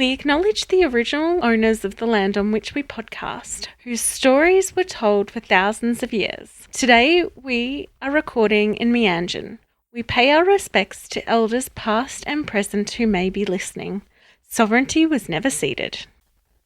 We acknowledge the original owners of the land on which we podcast, whose stories were told for thousands of years. Today, we are recording in Meanjin. We pay our respects to elders past and present who may be listening. Sovereignty was never ceded.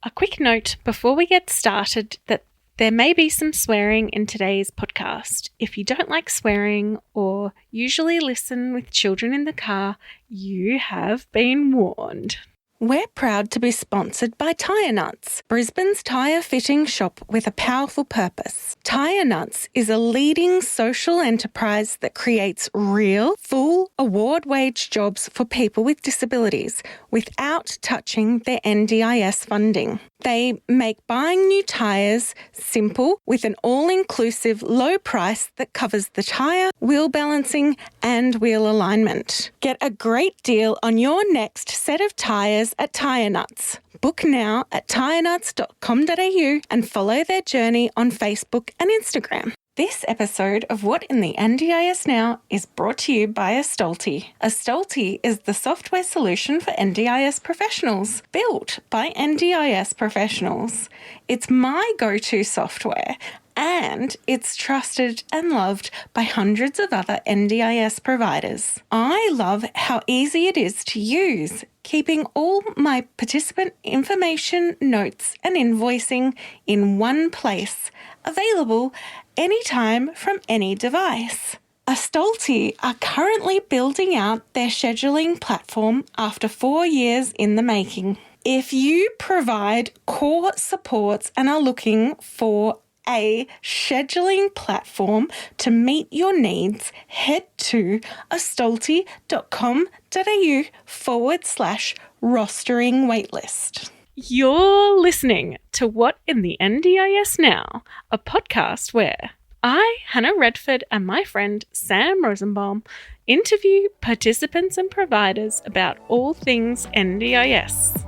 A quick note before we get started that there may be some swearing in today's podcast. If you don't like swearing or usually listen with children in the car, you have been warned. We're proud to be sponsored by Tyre Nuts, Brisbane's tyre fitting shop with a powerful purpose. Tyre Nuts is a leading social enterprise that creates real, full, award-wage jobs for people with disabilities without touching their NDIS funding. They make buying new tyres simple with an all-inclusive low price that covers the tyre, wheel balancing and wheel alignment. Get a great deal on your next set of tyres at Tyre Nuts. Book now at tyrenuts.com.au and follow their journey on Facebook and Instagram. This episode of What in the NDIS Now is brought to you by Astolti. Astolti is the software solution for NDIS professionals, built by NDIS professionals. It's my go-to software, and it's trusted and loved by hundreds of other NDIS providers. I love how easy it is to use, keeping all my participant information, notes, and invoicing in one place, available anytime from any device. Astolti are currently building out their scheduling platform after 4 years in the making. If you provide core supports and are looking for a scheduling platform to meet your needs, head to astolti.com.au/rostering waitlist. You're listening to What in the NDIS Now, a podcast where I, Hannah Redford, and my friend Sam Rosenbaum interview participants and providers about all things NDIS.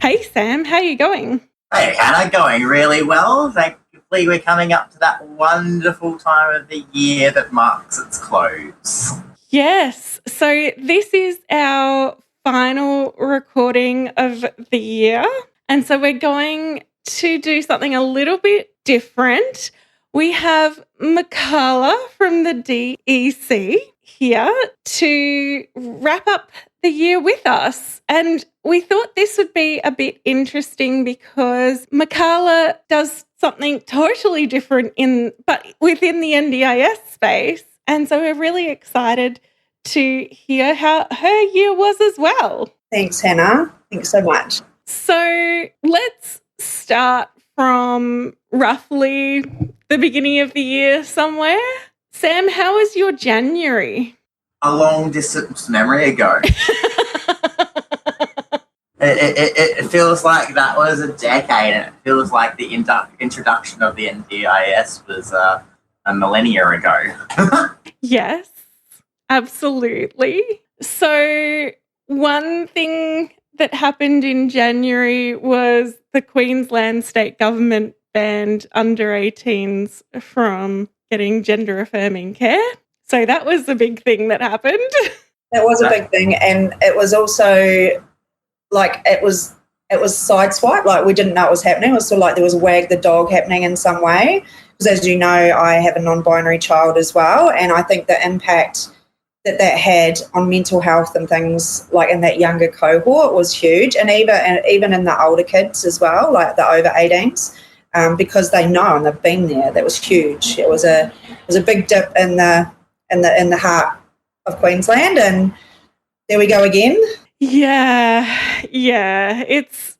Hey Sam, how are you going? Hey Hannah, going really well. Thankfully we're coming up to that wonderful time of the year that marks its close. Yes, so this is our final recording of the year, and so we're going to do something a little bit different. We have Micharla from the DEC here to wrap up the year with us, and we thought this would be a bit interesting because Micharla does something totally different but within the NDIS space, and so we're really excited to hear how her year was as well. Thanks, Hannah. Thanks so much. So let's start from roughly the beginning of the year somewhere. Sam, how was your January? A long distance memory ago. It feels like that was a decade, and it feels like the introduction of the NDIS was a millennia ago. Yes, absolutely. So one thing that happened in January was the Queensland state government banned under 18s from getting gender affirming care. So that was the big thing that happened. That was a big thing, and it was also like it was sideswiped. Like we didn't know it was happening. It was sort of like there was a wag the dog happening in some way. Because as you know, I have a non-binary child as well, and I think the impact that had on mental health and things like in that younger cohort was huge, and even in the older kids as well, like the over 18s, because they know and they've been there. That was huge. It was a big dip in the heart of Queensland, and there we go again. Yeah. It's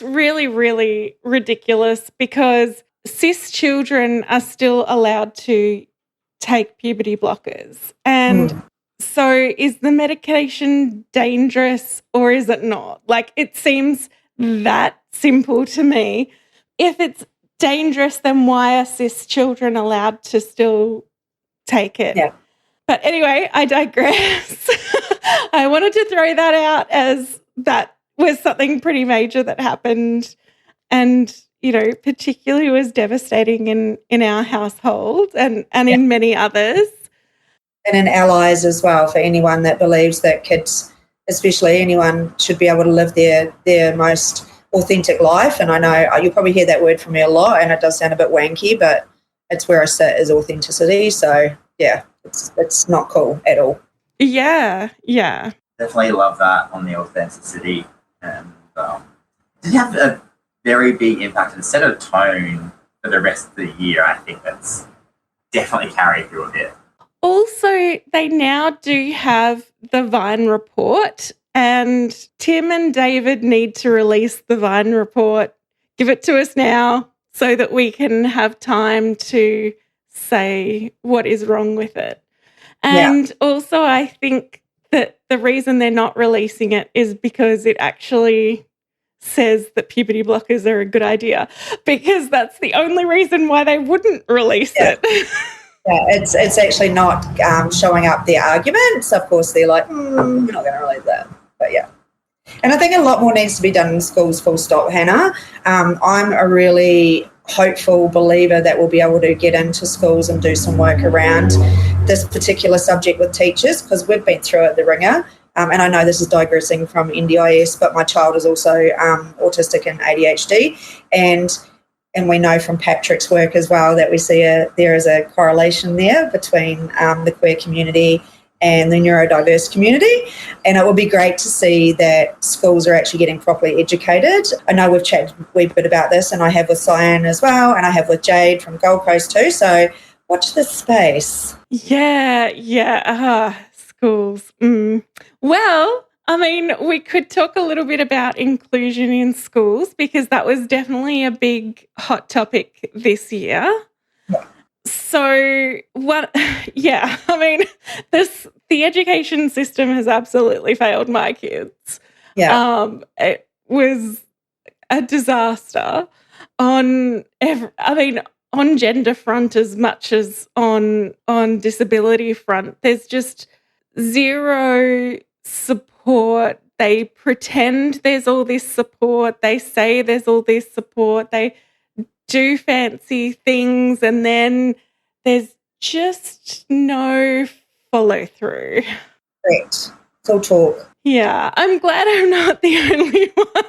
really, really ridiculous because cis children are still allowed to take puberty blockers. And so is the medication dangerous or is it not? Like, it seems that simple to me. If it's dangerous, then why are cis children allowed to still take it? Yeah. But anyway, I digress. I wanted to throw that out as that was something pretty major that happened. And particularly was devastating in our household and in many others. And in allies as well, for anyone that believes that kids, especially anyone, should be able to live their most authentic life. And I know you'll probably hear that word from me a lot, and it does sound a bit wanky, but it's where I sit, is authenticity. So, yeah, it's not cool at all. Yeah. Definitely love that on the authenticity. And did have a very big impact and set a tone for the rest of the year. I think that's definitely carried through a bit. Also, they now do have the Vine report, and Tim and David need to release the Vine report. Give it to us now so that we can have time to say what is wrong with it. And also, I think that the reason they're not releasing it is because it actually says that puberty blockers are a good idea, because that's the only reason why they wouldn't release it. Yeah, it's actually not showing up their arguments. Of course, they're like, we're not going to release that. But yeah. And I think a lot more needs to be done in schools, full stop, Hannah. I'm a really hopeful believer that we'll be able to get into schools and do some work around this particular subject with teachers, because we've been through it, the ringer. And I know this is digressing from NDIS, but my child is also autistic and ADHD. And we know from Patrick's work as well that we see there is a correlation there between the queer community and the neurodiverse community. And it would be great to see that schools are actually getting properly educated. I know we've chatted a wee bit about this, and I have with Cyan as well, and I have with Jade from Gold Coast too. So watch this space. Yeah. Schools. Well, I mean, we could talk a little bit about inclusion in schools, because that was definitely a big hot topic this year. Yeah. So I mean, the education system has absolutely failed my kids. Yeah. It was a disaster on gender front as much as on disability front. There's just zero support. They pretend there's all this support. They say there's all this support. They do fancy things, and then there's just no follow through. Correct. It's all talk. Yeah, I'm glad I'm not the only one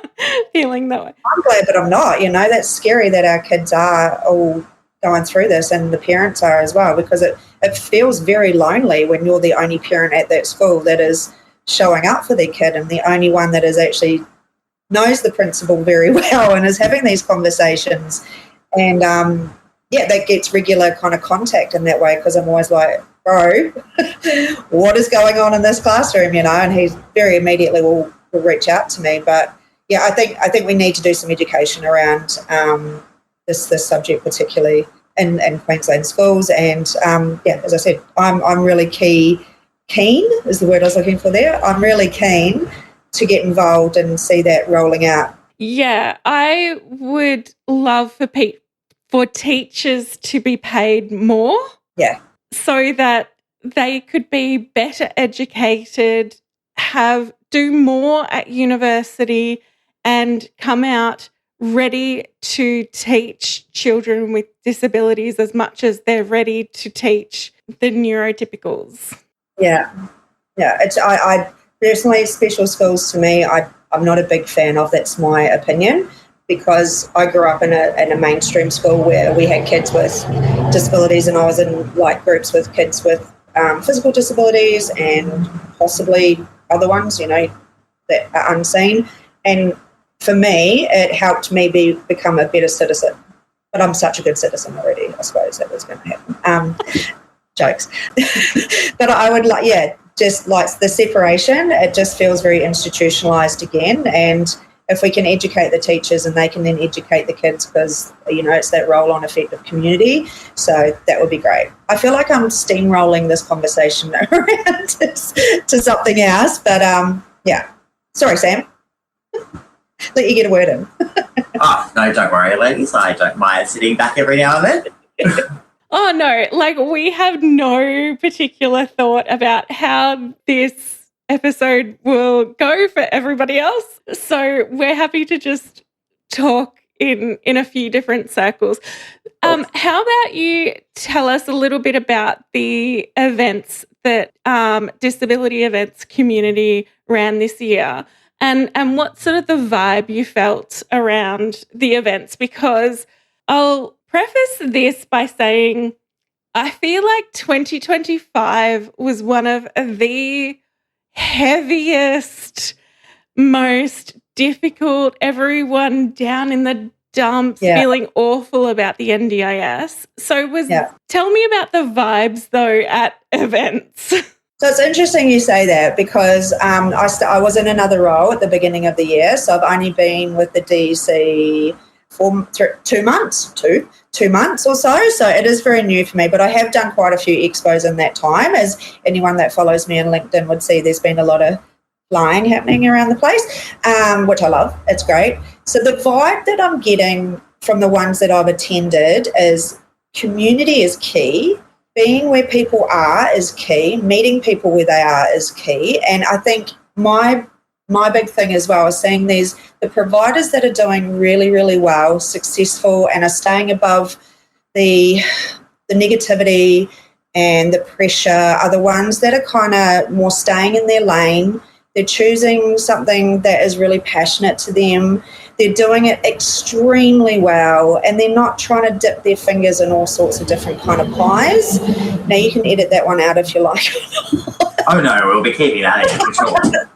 feeling that way. I'm glad, but I'm not. That's scary that our kids are all going through this, and the parents are as well, because it feels very lonely when you're the only parent at that school that is showing up for their kid, and the only one that is actually knows the principal very well and is having these conversations. And that gets regular kind of contact in that way, because I'm always like, bro, what is going on in this classroom, and he very immediately will reach out to me. But yeah, I think we need to do some education around this subject, particularly in Queensland schools. And as I said, I'm really keen is the word I was looking for there. I'm really keen to get involved and see that rolling out. Yeah, I would love for teachers to be paid more. Yeah. So that they could be better educated, do more at university, and come out ready to teach children with disabilities as much as they're ready to teach the neurotypicals. Yeah. I personally, special schools to me, I'm not a big fan of. That's my opinion, because I grew up in a mainstream school where we had kids with disabilities, and I was in groups with kids with physical disabilities and possibly other ones, that are unseen. And for me, it helped me become a better citizen. But I'm such a good citizen already, I suppose that was going to happen. Jokes. But I would just like the separation, it just feels very institutionalized again. And if we can educate the teachers, and they can then educate the kids, because, it's that roll-on effect of community. So that would be great. I feel like I'm steamrolling this conversation around to something else. But, Sorry, Sam. Let you get a word in. Oh, no, don't worry, ladies. I don't mind sitting back every now and then. Oh, no, we have no particular thought about how this episode will go for everybody else. So we're happy to just talk in a few different circles. How about you tell us a little bit about the events that disability events community ran this year, and what sort of the vibe you felt around the events? Because I'll preface this by saying I feel like 2025 was one of the heaviest, most difficult, everyone down in the dumps, feeling awful about the NDIS. So tell me about the vibes, though, at events. So it's interesting you say that, because I was in another role at the beginning of the year, so I've only been with the DEC for 2 months, two months or so. So it is very new for me, but I have done quite a few expos in that time. As anyone that follows me on LinkedIn would see, there's been a lot of flying happening around the place, which I love. It's great. So the vibe that I'm getting from the ones that I've attended is community is key. Being where people are is key. Meeting people where they are is key. And I think my big thing as well is seeing the providers that are doing really, really well, successful, and are staying above the negativity and the pressure are the ones that are kind of more staying in their lane. They're choosing something that is really passionate to them. They're doing it extremely well, and they're not trying to dip their fingers in all sorts of different kind of pies. Now, you can edit that one out if you like. Oh, no, we'll be keeping that in for sure.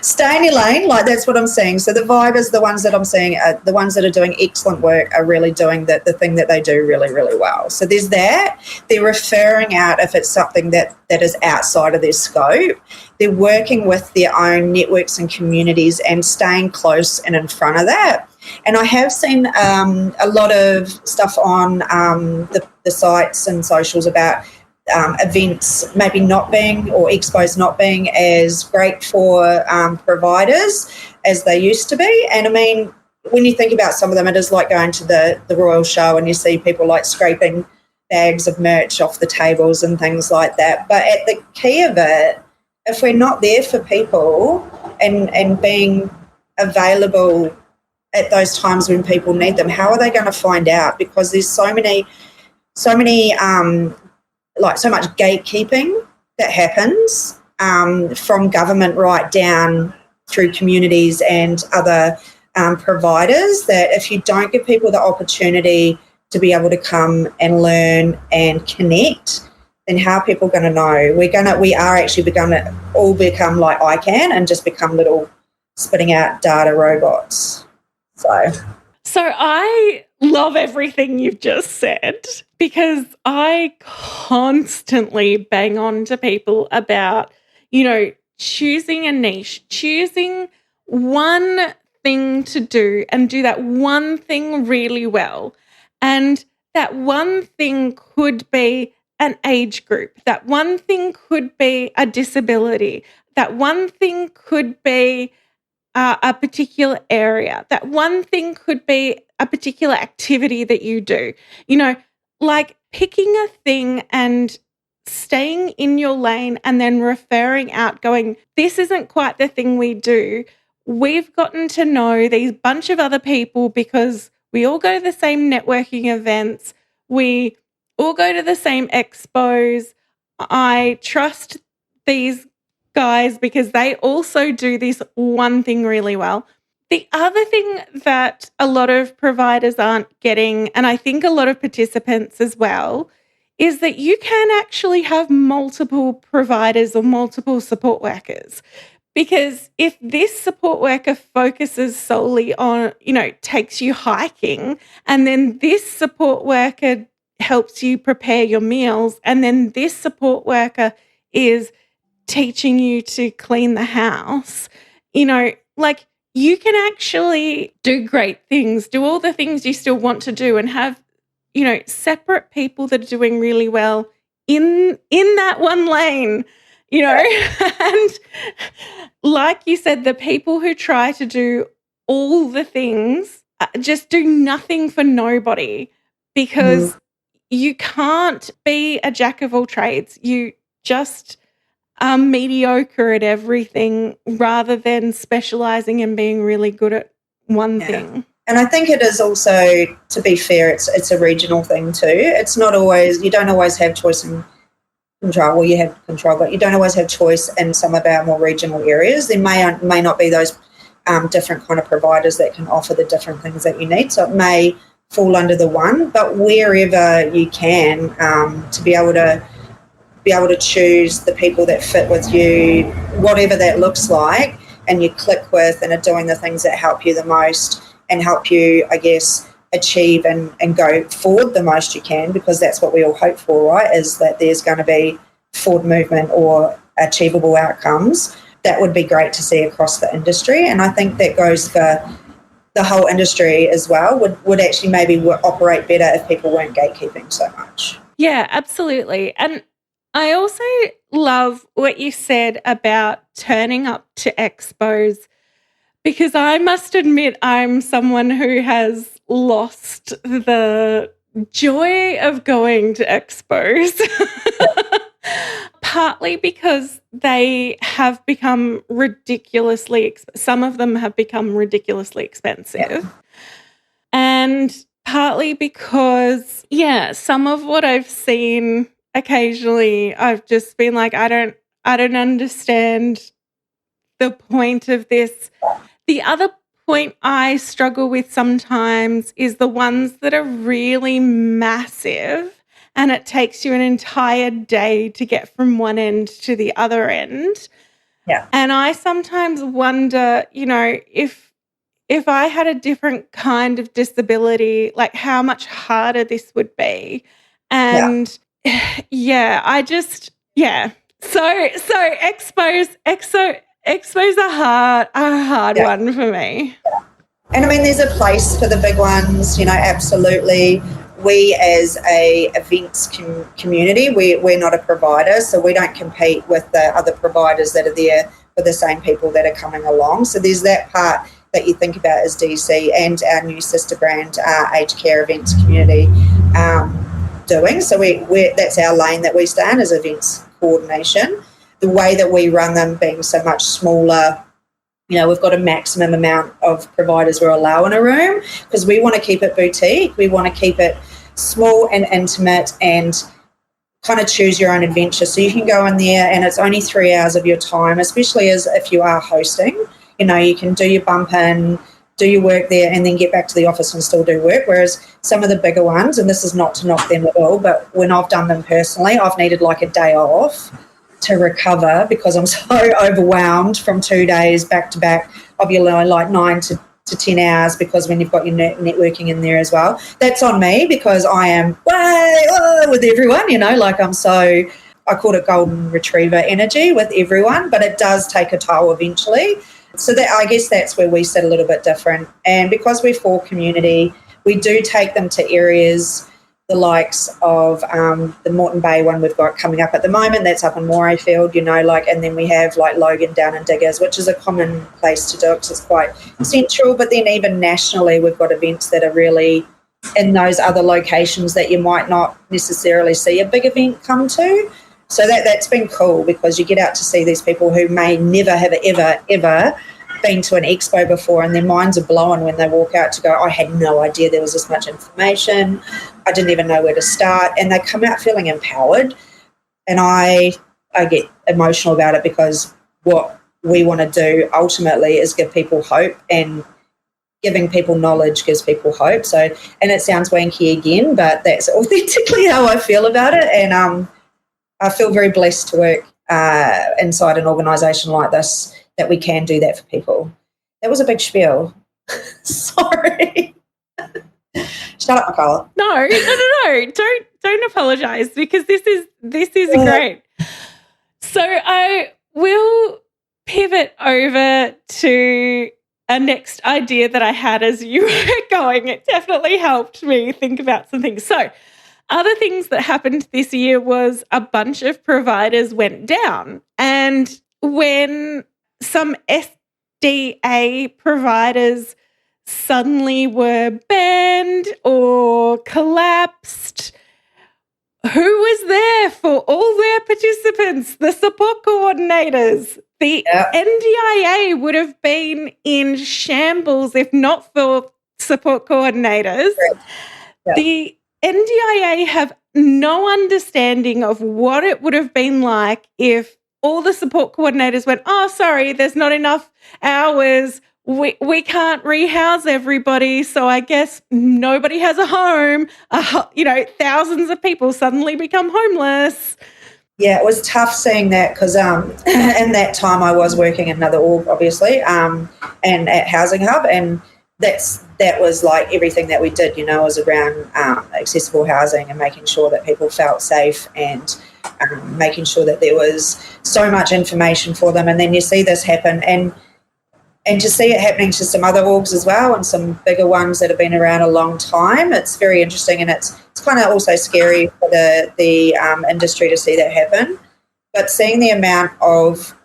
Stay in your lane, like that's what I'm saying. So the vibe is the ones that I'm seeing, the ones that are doing excellent work are really doing the thing that they do really, really well. So there's that. They're referring out if it's something that is outside of their scope. They're working with their own networks and communities and staying close and in front of that. And I have seen a lot of stuff on the sites and socials about events maybe not being, or expos not being as great for providers as they used to be. And I mean, when you think about some of them, it is like going to the Royal Show and you see people like scraping bags of merch off the tables and things like that. But at the key of it, if we're not there for people and being available at those times when people need them, how are they going to find out? Because there's so many like so much gatekeeping that happens from government right down through communities and other providers, that if you don't give people the opportunity to be able to come and learn and connect, then how are people going to know? We are actually going to all become like ICANN and just become little spitting out data robots. So I love everything you've just said, because I constantly bang on to people about, choosing a niche, choosing one thing to do and do that one thing really well. And that one thing could be an age group. That one thing could be a disability. That one thing could be a particular area. That one thing could be a particular activity that you do. Like picking a thing and staying in your lane and then referring out, going, this isn't quite the thing we do. We've gotten to know these bunch of other people because we all go to the same networking events. We all go to the same expos. I trust these guys because they also do this one thing really well. The other thing that a lot of providers aren't getting, and I think a lot of participants as well, is that you can actually have multiple providers or multiple support workers. Because if this support worker focuses solely on, takes you hiking, and then this support worker helps you prepare your meals, and then this support worker is teaching you to clean the house, you can actually do great things, do all the things you still want to do, and have, separate people that are doing really well in that one lane, and like you said, the people who try to do all the things just do nothing for nobody, because you can't be a jack of all trades. You just are mediocre at everything rather than specializing and being really good at one thing. And I think it is also, to be fair, it's a regional thing too. It's not always, you don't always have choice and control. Well, you have control, but you don't always have choice in some of our more regional areas. There may not be those different kind of providers that can offer the different things that you need. So it may fall under the one, but wherever you can, to be able to choose the people that fit with you, whatever that looks like, and you click with and are doing the things that help you the most and help you, I guess, achieve and go forward the most you can, because that's what we all hope for, right, is that there's going to be forward movement or achievable outcomes. That would be great to see across the industry, and I think that goes for the whole industry as well, would actually maybe operate better if people weren't gatekeeping so much. Yeah, absolutely. And I also love what you said about turning up to expos, because I must admit I'm someone who has lost the joy of going to expos, partly because they have become some of them have become ridiculously expensive, and partly because, some of what I've seen occasionally, I've just been like, I don't understand the point of this. The other point I struggle with sometimes is the ones that are really massive and it takes you an entire day to get from one end to the other end. Yeah. And I sometimes wonder, if I had a different kind of disability, like how much harder this would be. And So expos are a hard one for me. And I mean, there's a place for the big ones, absolutely. We as a events community, we're not a provider, so we don't compete with the other providers that are there for the same people that are coming along. So there's that part that you think about as DC and our new sister brand, Aged Care Events Community, doing. So that's our lane that we stay in, is events coordination. The way that we run them being so much smaller, we've got a maximum amount of providers we're allowed in a room, because we want to keep it boutique. We want to keep it small and intimate and kind of choose your own adventure. So you can go in there and it's only 3 hours of your time, especially as if you are hosting. You can do your bump in, do your work there, and then get back to the office and still do work. Whereas some of the bigger ones, and this is not to knock them at all, but when I've done them personally, I've needed like a day off to recover because I'm so overwhelmed from 2 days back to back of your like 9 to 10 hours, because when you've got your networking in there as well, that's on me because I am with everyone, I call it golden retriever energy with everyone, but it does take a toll eventually. So that, I guess that's where we sit a little bit different. And because we're for community, we do take them to areas the likes of the Moreton Bay one we've got coming up at the moment. That's up in Morayfield, and then we have like Logan down in Diggers, which is a common place to do it because it's quite central. But then even nationally, we've got events that are really in those other locations that you might not necessarily see a big event come to. So that's been cool, because you get out to see these people who may never have ever been to an expo before, and their minds are blown when they walk out to go, I had no idea there was this much information. I didn't even know where to start. And they come out feeling empowered. And I get emotional about it, because what we want to do ultimately is give people hope, and giving people knowledge gives people hope. So, and it sounds wanky again, but that's authentically how I feel about it. And I feel very blessed to work inside an organisation like this, that we can do that for people. That was a big spiel. Sorry. Shut up, Micharla. No. Don't apologise, because this is great. So I will pivot over to a next idea that I had as you were going. It definitely helped me think about some things. So other things that happened this year was a bunch of providers went down. And when some SDA providers suddenly were banned or collapsed, who was there for all their participants? The support coordinators. The NDIA would have been in shambles if not for support coordinators. Yeah. The NDIA have no understanding of what it would have been like if all the support coordinators went, oh, sorry, there's not enough hours. We can't rehouse everybody, so I guess nobody has a home. Thousands of people suddenly become homeless. Yeah, it was tough seeing that because in that time I was working in another org, obviously, and at Housing Hub, and that was like everything that we did, was around accessible housing and making sure that people felt safe and making sure that there was so much information for them. And then you see this happen, and to see it happening to some other orgs as well, and some bigger ones that have been around a long time, it's very interesting, and it's kind of also scary for the industry to see that happen. But seeing the amount of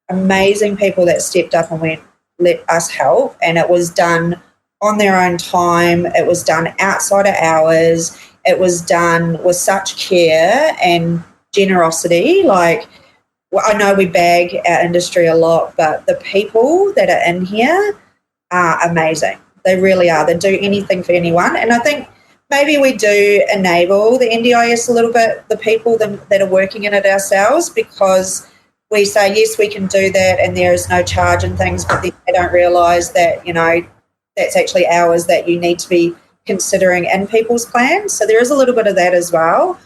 amazing people that stepped up and went, let us help, and it was done on their own time, it was done outside of hours, it was done with such care and generosity. Like, I know we bag our industry a lot, but the people that are in here are amazing. They really are. They do anything for anyone. And I think maybe we do enable the NDIS a little bit, the people that are working in it ourselves, because we say, yes, we can do that and there is no charge and things, but they don't realise that, that's actually hours that you need to be considering in people's plans. So there is a little bit of that as well.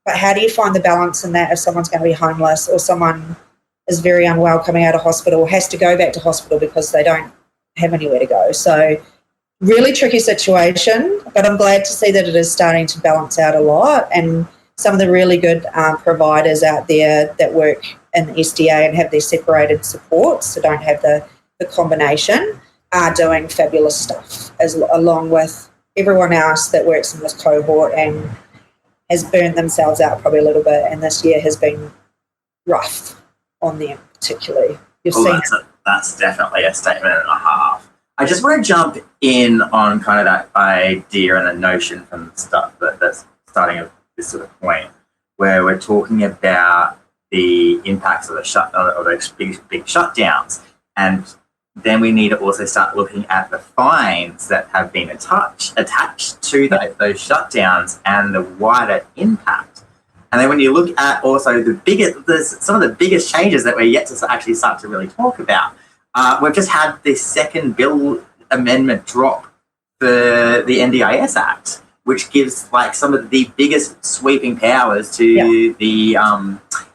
But how do you find the balance in that if someone's going to be homeless or someone is very unwell coming out of hospital or has to go back to hospital because they don't have anywhere to go? So really tricky situation, but I'm glad to see that it is starting to balance out a lot, and some of the really good providers out there that work in the SDA and have their separated supports, so don't have the combination, are doing fabulous stuff, along with everyone else that works in this cohort and has burned themselves out probably a little bit, and this year has been rough on them particularly. That's definitely a statement and a half. I just want to jump in on kind of that idea and the notion from the start, that's starting at this sort of point, where we're talking about the impacts of those big shutdowns, and then we need to also start looking at the fines that have been attached to those shutdowns and the wider impact. And then when you look at also some of the biggest changes that we're yet to actually start to really talk about. We've just had this second bill amendment drop for the NDIS Act, which gives like some of the biggest sweeping powers to the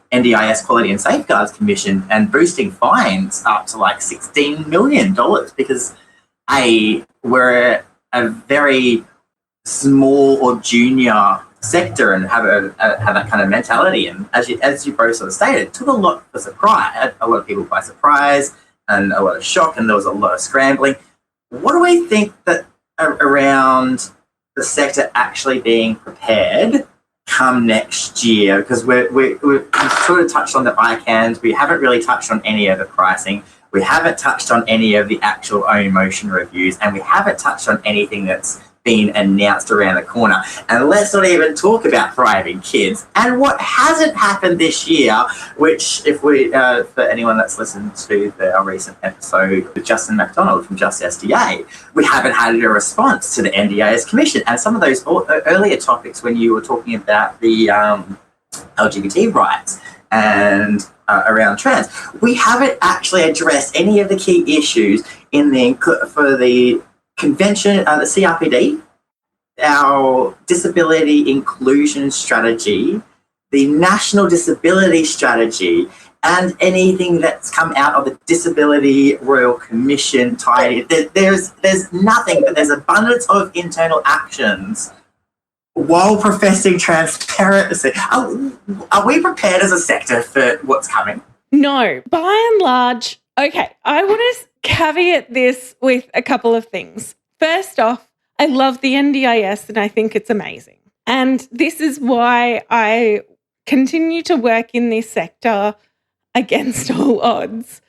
NDIS Quality and Safeguards Commission, and boosting fines up to like $16 million because we're a very small or junior sector and have that kind of mentality. And as you both sort of stated, it took a lot of people by surprise and a lot of shock, and there was a lot of scrambling. What do we think that around the sector actually being prepared come next year? Because we've sort of touched on the ICANNs, we haven't really touched on any of the pricing, we haven't touched on any of the actual own motion reviews, and we haven't touched on anything that's been announced around the corner. And let's not even talk about thriving kids and what hasn't happened this year, which if we for anyone that's listened to our recent episode with Justin McDonald from Just SDA, we haven't had a response to the NDIS Commission and some of those earlier topics when you were talking about the LGBT rights and around trans. We haven't actually addressed any of the key issues for the convention, the CRPD, our disability inclusion strategy, the national disability strategy, and anything that's come out of the Disability Royal Commission tied in. There's nothing, but there's abundance of internal actions while professing transparency. Are we prepared as a sector for what's coming? No. By and large, okay, I want to caveat this with a couple of things. First off, I love the NDIS and I think it's amazing. And this is why I continue to work in this sector against all odds.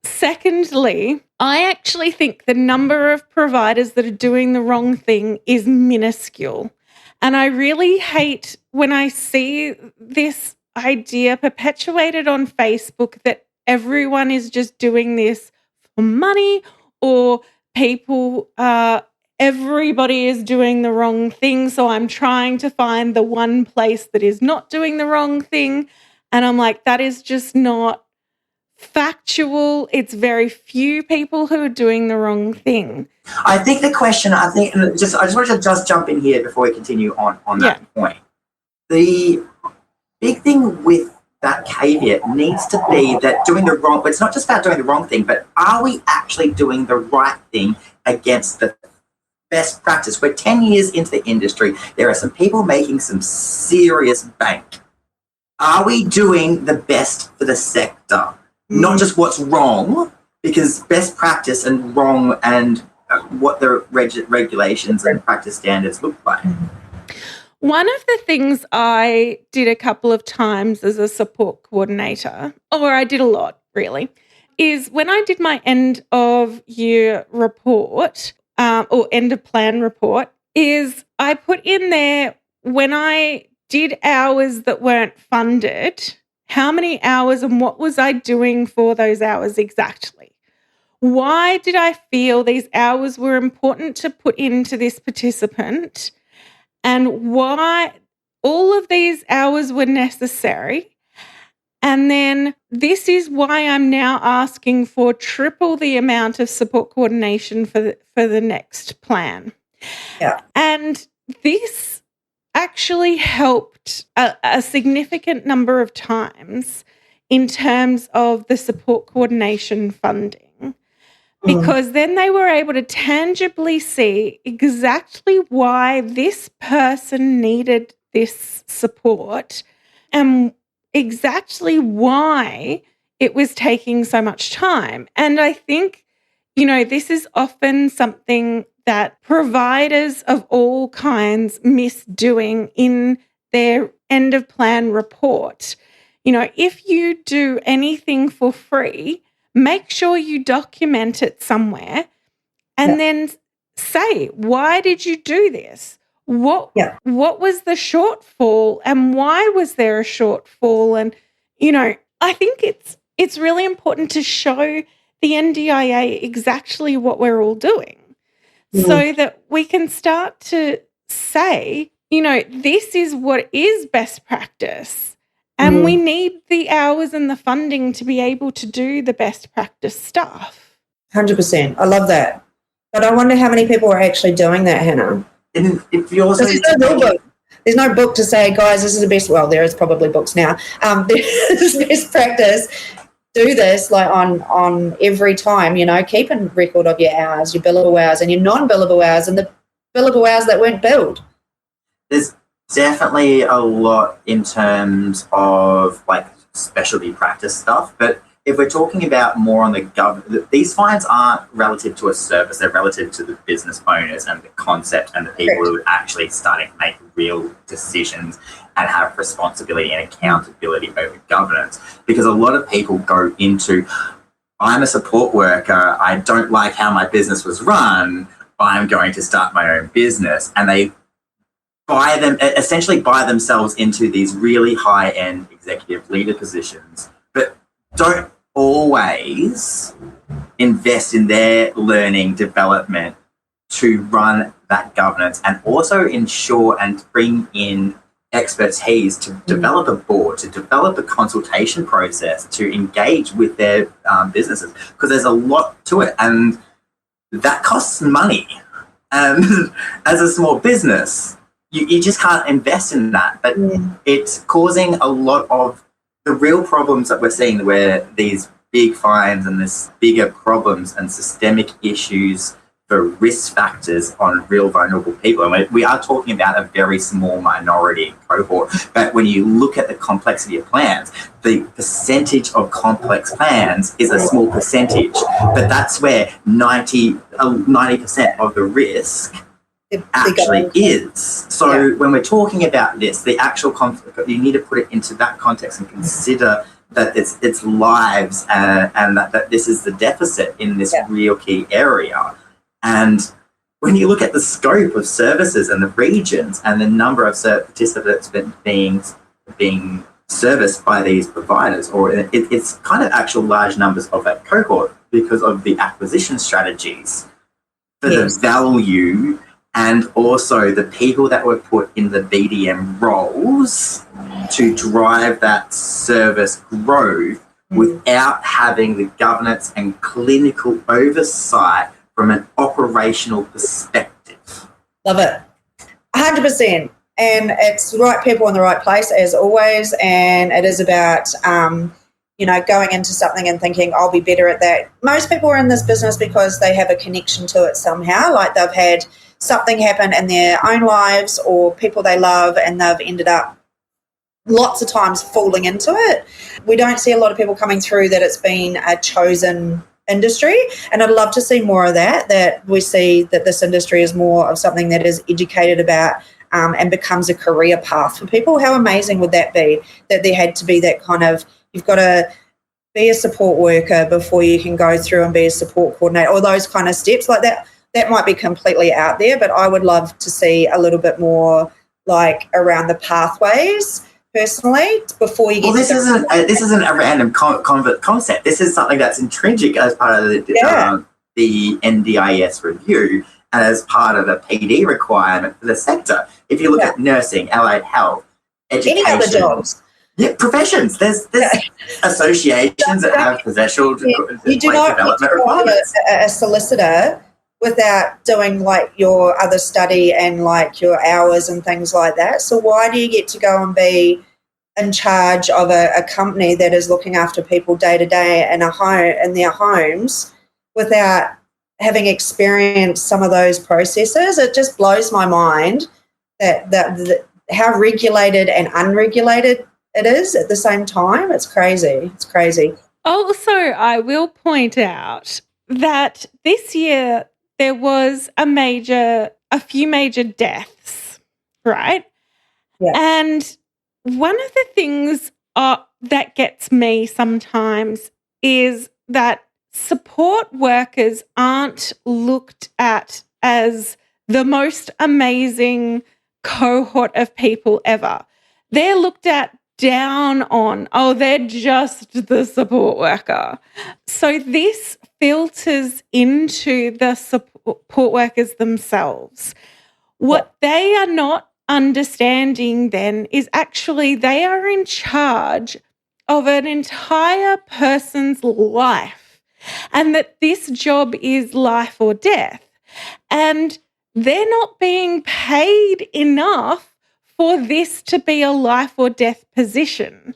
Secondly, I actually think the number of providers that are doing the wrong thing is minuscule. And I really hate when I see this idea perpetuated on Facebook that everyone is just doing this for money, or people are everybody is doing the wrong thing. So I'm trying to find the one place that is not doing the wrong thing. And I'm like, that is just not factual. It's very few people who are doing the wrong thing. I think the question, I just wanted to just jump in here before we continue on that point. The big thing with that caveat needs to be that it's not just about doing the wrong thing, but are we actually doing the right thing against the best practice? We're 10 years into the industry. There are some people making some serious bank. Are we doing the best for the sector? Not just what's wrong, because best practice and wrong and what the regulations and practice standards look like. One of the things I did a couple of times as a support coordinator, or I did a lot really, is when I did my end of year report or end of plan report, is I put in there when I did hours that weren't funded, how many hours and what was I doing for those hours exactly? Why did I feel these hours were important to put into this participant? And why all of these hours were necessary. And then this is why I'm now asking for triple the amount of support coordination for the next plan. Yeah. And this actually helped a significant number of times in terms of the support coordination funding. Because then they were able to tangibly see exactly why this person needed this support and exactly why it was taking so much time. And I think, this is often something that providers of all kinds miss doing in their end of plan report. If you do anything for free, make sure you document it somewhere and then say, why did you do this? What was the shortfall and why was there a shortfall? And, I think it's really important to show the NDIA exactly what we're all doing so that we can start to say, this is what is best practice. And we need the hours and the funding to be able to do the best practice stuff. 100%. I love that. But I wonder how many people are actually doing that, Hannah. And if you also... There's no book to say, guys, this is the best. Well, there is probably books now. This is best practice. Do this like on every time, keep a record of your hours, your billable hours and your non-billable hours and the billable hours that weren't billed. There's definitely a lot in terms of like specialty practice stuff, but if we're talking about more on the government, these fines aren't relative to a service, they're relative to the business owners and the concept and the people who are actually starting to make real decisions and have responsibility and accountability over governance. Because a lot of people go into, I'm a support worker, I don't like how my business was run, I'm going to start my own business, and they essentially buy themselves into these really high-end executive leader positions, but don't always invest in their learning development to run that governance and also ensure and bring in expertise to develop a board, to develop a consultation process, to engage with their businesses, because there's a lot to it and that costs money. And as a small business, you just can't invest in that. But it's causing a lot of the real problems that we're seeing, where these big fines and this bigger problems and systemic issues for risk factors on real vulnerable people. And we are talking about a very small minority cohort, but when you look at the complexity of plans, the percentage of complex plans is a small percentage, but that's where 90% of the risk actually is. So when we're talking about this, the actual you need to put it into that context and consider that it's lives and that this is the deficit in this real key area. And when you look at the scope of services and the regions and the number of participants being serviced by these providers, or it's kind of actual large numbers of that cohort because of the acquisition strategies. for the value and also the people that were put in the BDM roles to drive that service growth without having the governance and clinical oversight from an operational perspective. Love it. 100%. And it's the right people in the right place, as always. And it is about, going into something and thinking, I'll be better at that. Most people are in this business because they have a connection to it somehow, like they've had something happen in their own lives or people they love and they've ended up lots of times falling into it. We don't see a lot of people coming through that it's been a chosen industry, and I'd love to see more of that we see that this industry is more of something that is educated about and becomes a career path for people. How amazing would that be, that there had to be that kind of, you've got to be a support worker before you can go through and be a support coordinator, or those kind of steps like that. That might be completely out there, but I would love to see a little bit more like around the pathways personally before you get this isn't a random concept. This is something that's intrinsic as part of the NDIS review and as part of a PD requirement for the sector. If you look at nursing, allied health, education, any other jobs, professions, there's associations that have professional you do not development requirements. A solicitor without doing like your other study and like your hours and things like that. So why do you get to go and be in charge of a company that is looking after people day to day in their homes without having experienced some of those processes? It just blows my mind that how regulated and unregulated it is at the same time. It's crazy. It's crazy. Also, I will point out that this year there was a few major deaths, right? Yeah. And one of the things that gets me sometimes is that support workers aren't looked at as the most amazing cohort of people ever. They're looked at down on, they're just the support worker. So this filters into the support workers themselves. What they are not understanding then is actually they are in charge of an entire person's life, and that this job is life or death. And they're not being paid enough for this to be a life or death position.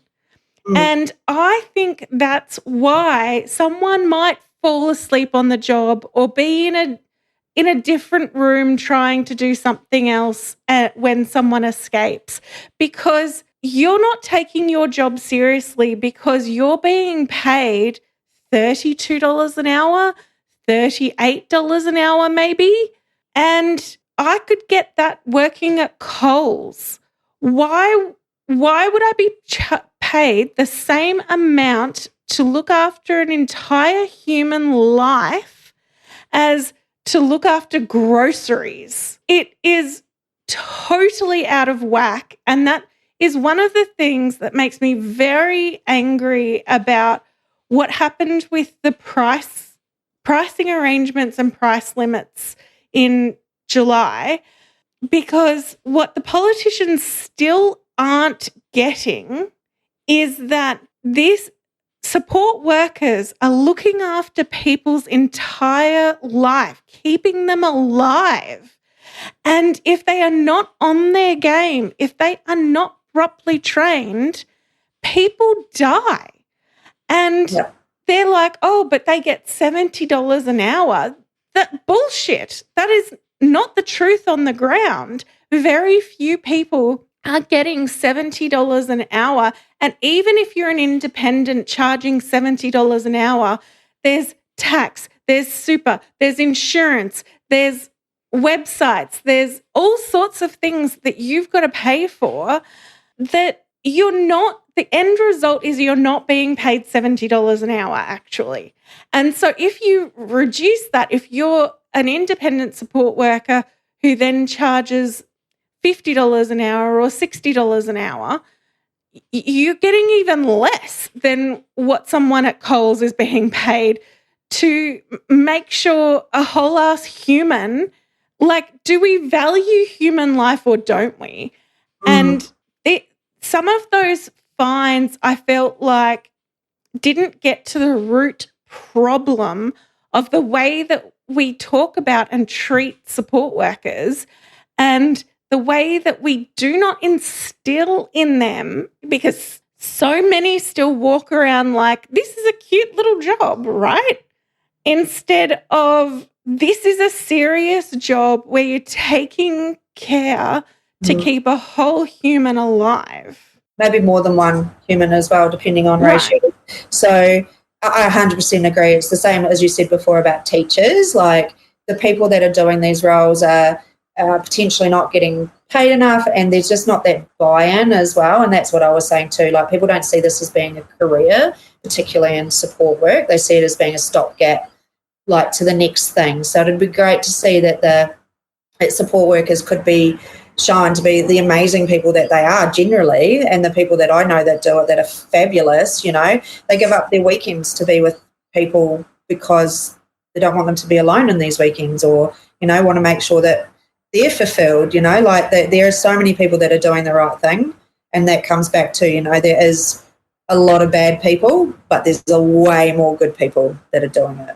And I think that's why someone might fall asleep on the job or be in a different room trying to do something else when someone escapes, because you're not taking your job seriously, because you're being paid $32 an hour, $38 an hour maybe, and I could get that working at Coles. Why would I be paid the same amount to look after an entire human life as to look after groceries? It is totally out of whack, and that is one of the things that makes me very angry about what happened with the pricing arrangements and price limits in July, because what the politicians still aren't getting is that these support workers are looking after people's entire life, keeping them alive. And if they are not on their game, if they are not properly trained, people die. And they're like, but they get $70 an hour. That bullshit. That is not the truth on the ground. Very few people are getting $70 an hour. And even if you're an independent charging $70 an hour, there's tax, there's super, there's insurance, there's websites, there's all sorts of things that you've got to pay for that the end result is you're not being paid $70 an hour actually. And so if you reduce that, if you're an independent support worker who then charges $50 an hour or $60 an hour, you're getting even less than what someone at Coles is being paid to make sure a whole ass human, like, do we value human life or don't we? And some of those fines I felt like didn't get to the root problem of the way that we talk about and treat support workers, and the way that we do not instill in them, because so many still walk around like, this is a cute little job, right? Instead of, this is a serious job where you're taking care to keep a whole human alive. Maybe more than one human as well, depending on ratio. So I 100% agree. It's the same as you said before about teachers. Like, the people that are doing these roles are potentially not getting paid enough, and there's just not that buy-in as well. And that's what I was saying too. Like, people don't see this as being a career, particularly in support work. They see it as being a stopgap, like, to the next thing. So it'd be great to see that that support workers could be shown to be the amazing people that they are generally, and the people that I know that do it that are fabulous. You know, they give up their weekends to be with people because they don't want them to be alone in these weekends, or, you know, want to make sure that they're fulfilled. You know, like, there are so many people that are doing the right thing, and that comes back to, you know, there is a lot of bad people, but there's a way more good people that are doing it.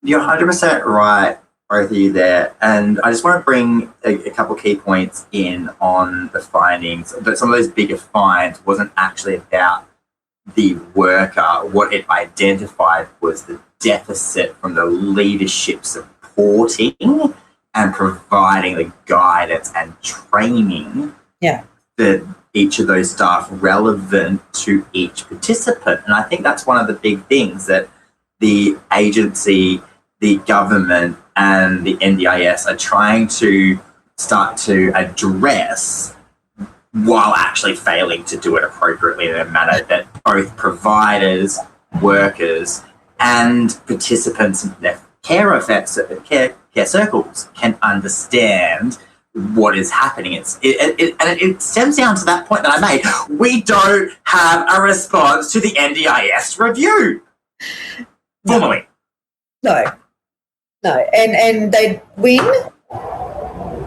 You're 100% right, both of you there. And I just want to bring a couple of key points in on the findings. But some of those bigger finds wasn't actually about the worker. What it identified was the deficit from the leadership supporting and providing the guidance and training for each of those staff relevant to each participant. And I think that's one of the big things that the agency, the government, and the NDIS are trying to start to address, while actually failing to do it appropriately in a manner that both providers, workers, and participants in their care circles can understand what is happening. It stems down to that point that I made. We don't have a response to the NDIS review formally. No, and they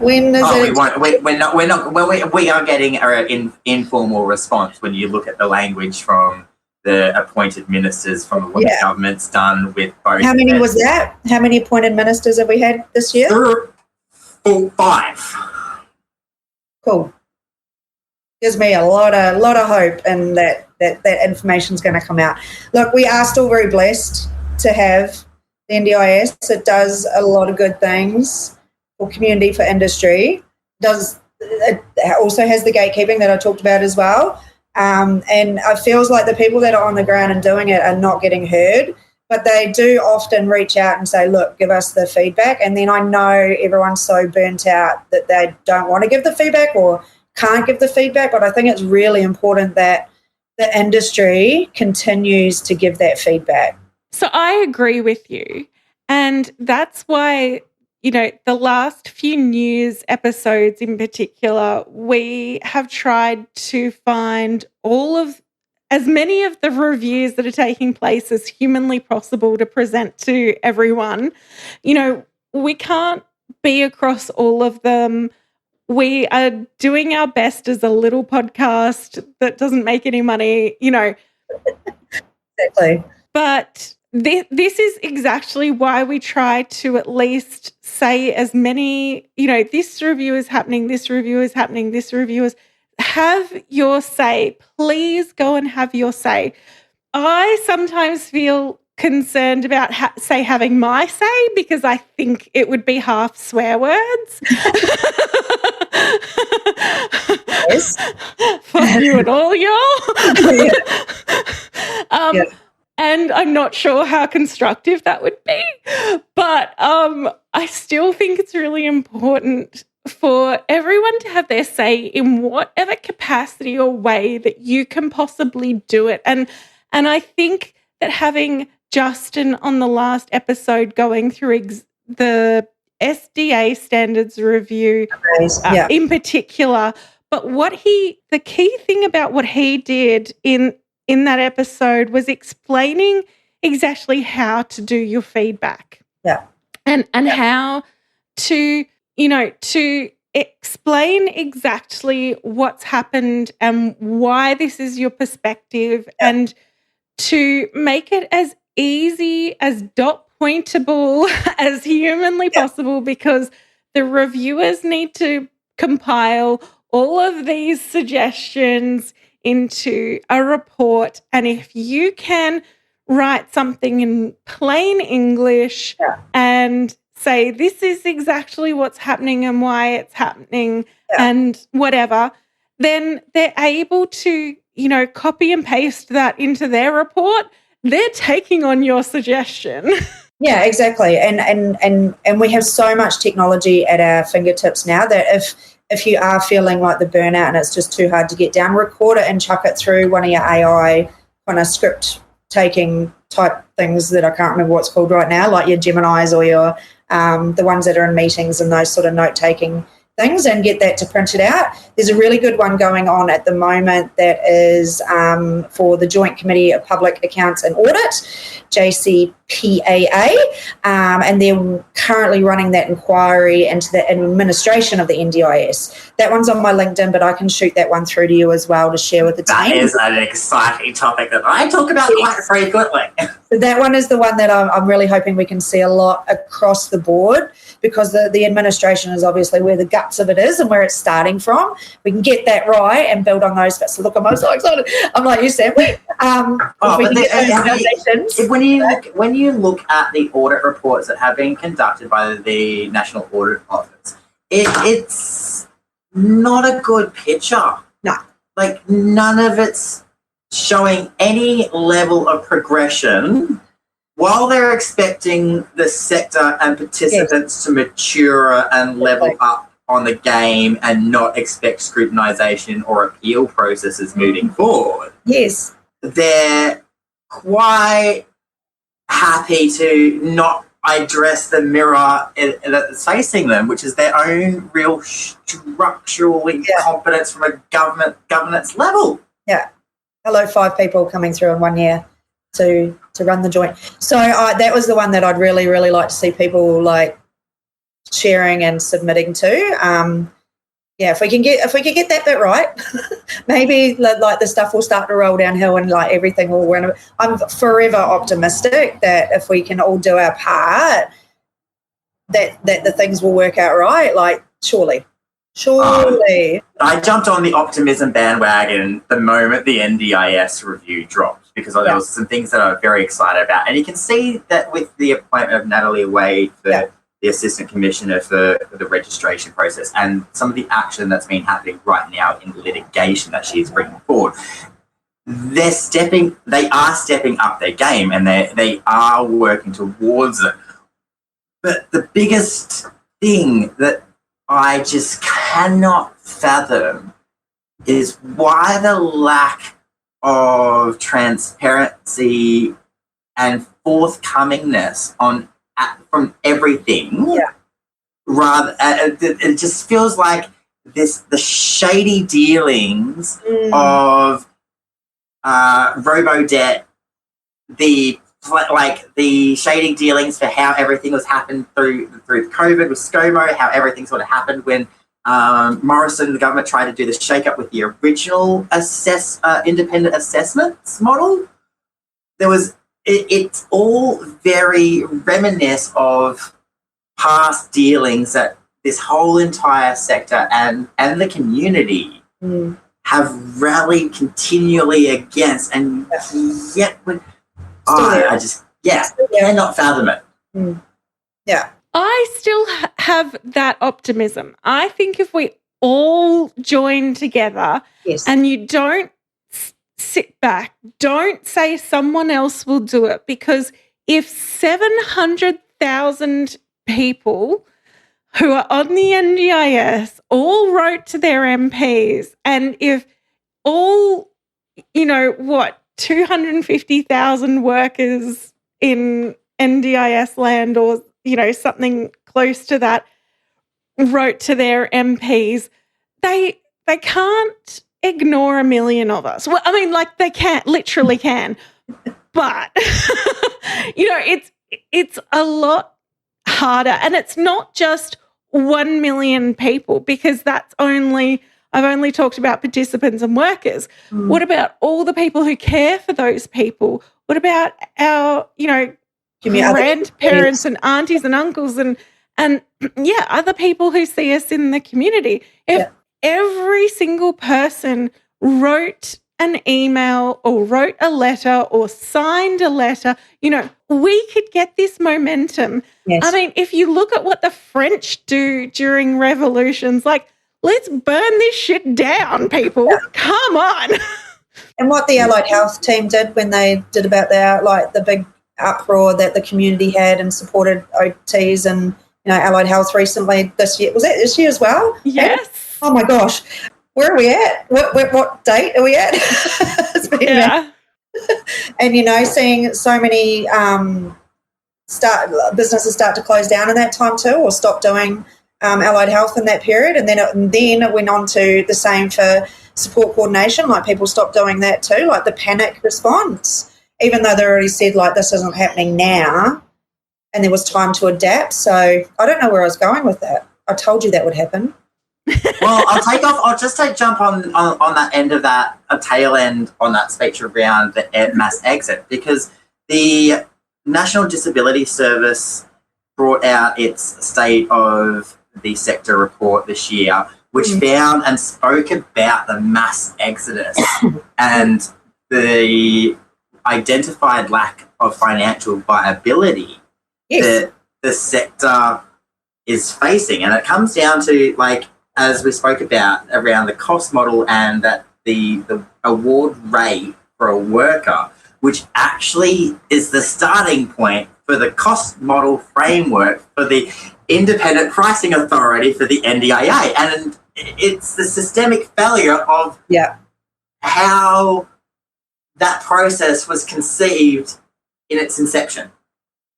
when is it? We are getting an informal response when you look at the language from the appointed ministers, from what the government's done with both. How many was that? How many appointed ministers have we had this year? 5. Cool. Gives me a lot of hope, and that information is going to come out. Look, we are still very blessed to have the NDIS. It does a lot of good things for community, for industry. It also has the gatekeeping that I talked about as well. And it feels like the people that are on the ground and doing it are not getting heard, but they do often reach out and say, look, give us the feedback. And then I know everyone's so burnt out that they don't want to give the feedback or can't give the feedback, but I think it's really important that the industry continues to give that feedback. So I agree with you. And that's why, you know, the last few news episodes in particular, we have tried to find as many of the reviews that are taking place as humanly possible to present to everyone. You know, we can't be across all of them. We are doing our best as a little podcast that doesn't make any money, you know. Exactly. But this is exactly why we try to at least say as many, you know, this review is happening, this review is happening, this review is. Have your say. Please go and have your say. I sometimes feel concerned about, having my say, because I think it would be half swear words. Yes. Fuck you and all y'all. And I'm not sure how constructive that would be. But I still think it's really important for everyone to have their say in whatever capacity or way that you can possibly do it. And I think that having Justin on the last episode going through the SDA standards review in particular, but the key thing about what he did in that episode was explaining exactly how to do your feedback. Yeah. And how to, to explain exactly what's happened and why this is your perspective, and to make it as easy, as dot pointable as humanly possible, because the reviewers need to compile all of these suggestions into a report. And if you can write something in plain English and say, this is exactly what's happening and why it's happening and whatever, then they're able to, copy and paste that into their report. They're taking on your suggestion. Yeah, exactly. And we have so much technology at our fingertips now that if you are feeling like the burnout and it's just too hard to get down, record it and chuck it through one of your AI kind of script taking type things that I can't remember what's called right now, like your Geminis or your the ones that are in meetings and those sort of note taking things, and get that to print it out. There's a really good one going on at the moment that is for the Joint Committee of Public Accounts and Audit, JCPAA, and they're currently running that inquiry into the administration of the NDIS. That one's on my LinkedIn, but I can shoot that one through to you as well to share with the team. That is an exciting topic that I talk about quite frequently. So that one is the one that I'm really hoping we can see a lot across the board, because the administration is obviously where the guts of it is and where it's starting from. We can get that right and build on those bits. So look, I'm so excited. I'm like you, Sam. When you look at the audit reports that have been conducted by the National Audit Office, it's not a good picture. No. Like, none of it's showing any level of progression while they're expecting the sector and participants to mature and level up on the game and not expect scrutinisation or appeal processes moving forward. Yes. They're quite happy to not address the mirror that's facing them, which is their own real structural incompetence from a governance level. Yeah. Hello, 5 people coming through in 1 year to run the joint. So that was the one that I'd really, really like to see people like sharing and submitting to. If we can get that bit right, maybe like the stuff will start to roll downhill and like everything will run. I'm forever optimistic that if we can all do our part, that the things will work out right. Like surely. I jumped on the optimism bandwagon the moment the NDIS review dropped, because there was some things that I was very excited about. And you can see that with the appointment of Natalie Wade for the Assistant Commissioner for the registration process, and some of the action that's been happening right now in litigation that she is bringing forward. They are stepping up their game, and they are working towards it. But the biggest thing that I just cannot fathom is why the lack of transparency and forthcomingness from everything. Rather, it just feels like the shady dealings of robo-debt, the shady dealings for how everything was happened through COVID with ScoMo, how everything sort of happened when Morrison, the government, tried to do the shake-up with the original independent assessments model. It's all very reminiscent of past dealings that this whole entire sector and the community have rallied continually against, and yet cannot fathom it. Yeah. I still have that optimism. I think if we all join together and you don't sit back, don't say someone else will do it, because if 700,000 people who are on the NDIS all wrote to their MPs, and if all, 250,000 workers in NDIS land or, something close to that wrote to their MPs, they can't ignore 1 million of us. Well, I mean, like they literally can. But, it's a lot harder, and it's not just 1 million people, because I've only talked about participants and workers. What about all the people who care for those people? What about our, grandparents and aunties and uncles and other people who see us in the community? If every single person wrote an email or wrote a letter or signed a letter, we could get this momentum. Yes. I mean, if you look at what the French do during revolutions, like, let's burn this shit down, people. Yeah. Come on. And what the Allied Health team did when they did about the big uproar that the community had and supported OTs and, Allied Health recently this year. Was that this year as well? Yes. Oh, my gosh. Where are we at? What date are we at? It's been And, seeing so many businesses start to close down in that time too, or stop doing Allied Health in that period. And then it went on to the same for support coordination, like people stopped doing that too, like the panic response, even though they already said, like, this isn't happening now, and there was time to adapt. So I don't know where I was going with that. I told you that would happen. Well, I'll just jump on that end of that, a tail end on that speech around the mass exit, because the National Disability Service brought out its State of the Sector report this year, which found and spoke about the mass exodus and the identified lack of financial viability that the sector is facing. And it comes down to, like, as we spoke about around the cost model and that the award rate for a worker, which actually is the starting point for the cost model framework for the Independent Pricing Authority for the NDIS. And it's the systemic failure of how that process was conceived in its inception.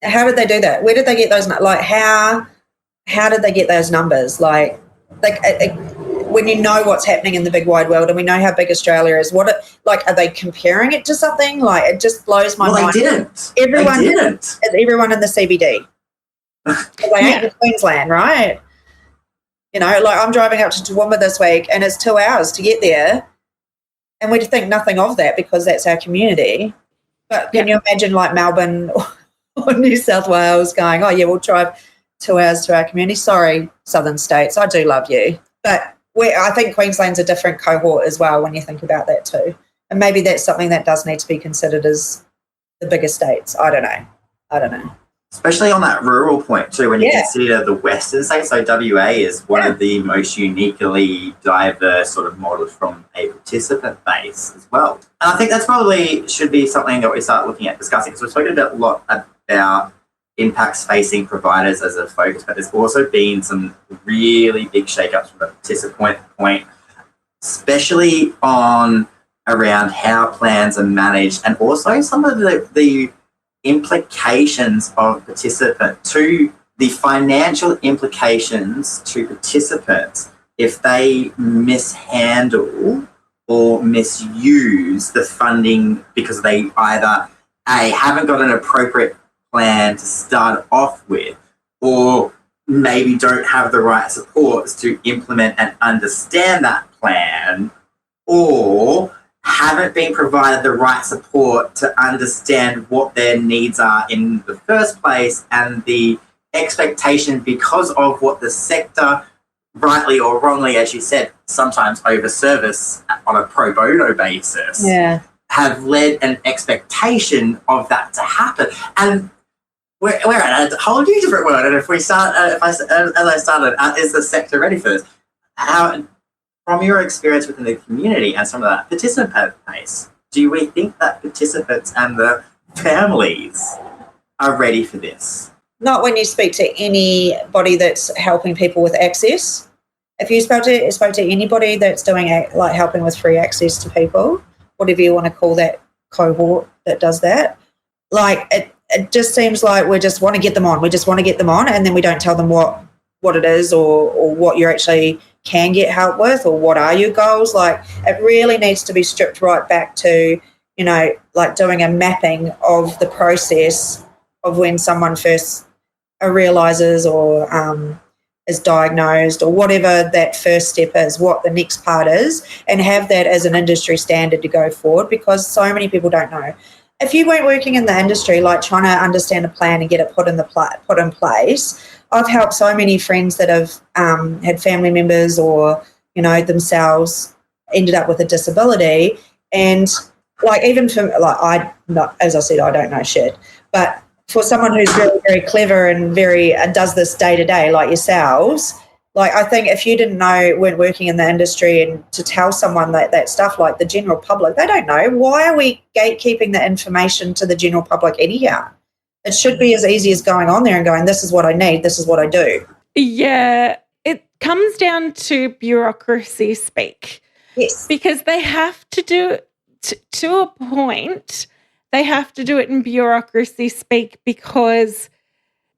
How did they do that? Where did they get those? Like, how did they get those numbers? Like when you know what's happening in the big wide world, and we know how big Australia is, are they comparing it to something? Like, it just blows my mind. They didn't. Everyone in the CBD. They ain't in Queensland, right? Like, I'm driving up to Toowoomba this week, and it's 2 hours to get there, and we think nothing of that because that's our community. But can you imagine, like, Melbourne or New South Wales going, oh yeah, we'll drive 2 hours to our community. Sorry, southern states, I do love you, but I think Queensland's a different cohort as well when you think about that too. And maybe that's something that does need to be considered as the bigger states. I don't know. Especially on that rural point too, when you consider the western states. So WA is one of the most uniquely diverse sort of models from a participant base as well. And I think that's probably should be something that we start looking at discussing, because we've spoken a lot about impacts facing providers as a focus, but there's also been some really big shakeups from a participant point, especially on around how plans are managed, and also some of the implications of participant to the financial implications to participants if they mishandle or misuse the funding because they either haven't got an appropriate plan to start off with, or maybe don't have the right supports to implement and understand that plan, or haven't been provided the right support to understand what their needs are in the first place, and the expectation because of what the sector, rightly or wrongly, as you said, sometimes over service on a pro bono basis, have led an expectation of that to happen. And we're at a whole new different world. And if we start, as I started, is the sector ready for this? How, from your experience within the community and some of that participant base, do we think that participants and the families are ready for this? Not when you speak to anybody that's helping people with access. If you spoke to anybody that's doing like helping with free access to people, whatever you want to call that cohort that does that, like it just seems like we just want to get them on. We just want to get them on, and then we don't tell them what it is or what you actually can get help with, or what are your goals. Like, it really needs to be stripped right back to like doing a mapping of the process of when someone first realizes or is diagnosed or whatever that first step is, what the next part is, and have that as an industry standard to go forward, because so many people don't know. If you weren't working in the industry, like trying to understand a plan and get it put in place, I've helped so many friends that have had family members or, themselves ended up with a disability. And like, even for, like, as I said, I don't know shit, but for someone who's very, very clever and very does this day to day, like yourselves, like, I think if you weren't working in the industry, and to tell someone that stuff, like the general public, they don't know. Why are we gatekeeping the information to the general public anyhow? It should be as easy as going on there and going, this is what I need, this is what I do. Yeah, it comes down to bureaucracy speak. Yes. Because they have to do it to a point. They have to do it in bureaucracy speak, because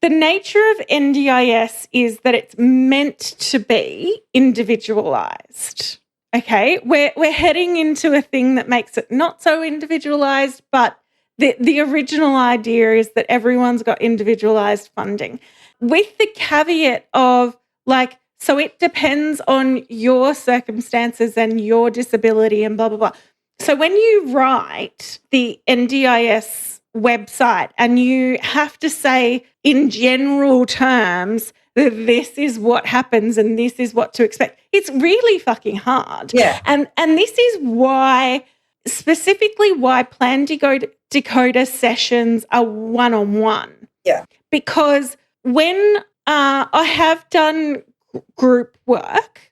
the nature of NDIS is that it's meant to be individualized. Okay, we're heading into a thing that makes it not so individualized, but the original idea is that everyone's got individualized funding, with the caveat of, like, so it depends on your circumstances and your disability and blah, blah, blah. So when you write the NDIS website and you have to say in general terms that this is what happens and this is what to expect, it's really fucking hard. Yeah. And this is why, specifically why Plan Decoder sessions are one-on-one. Yeah. Because when I have done group work,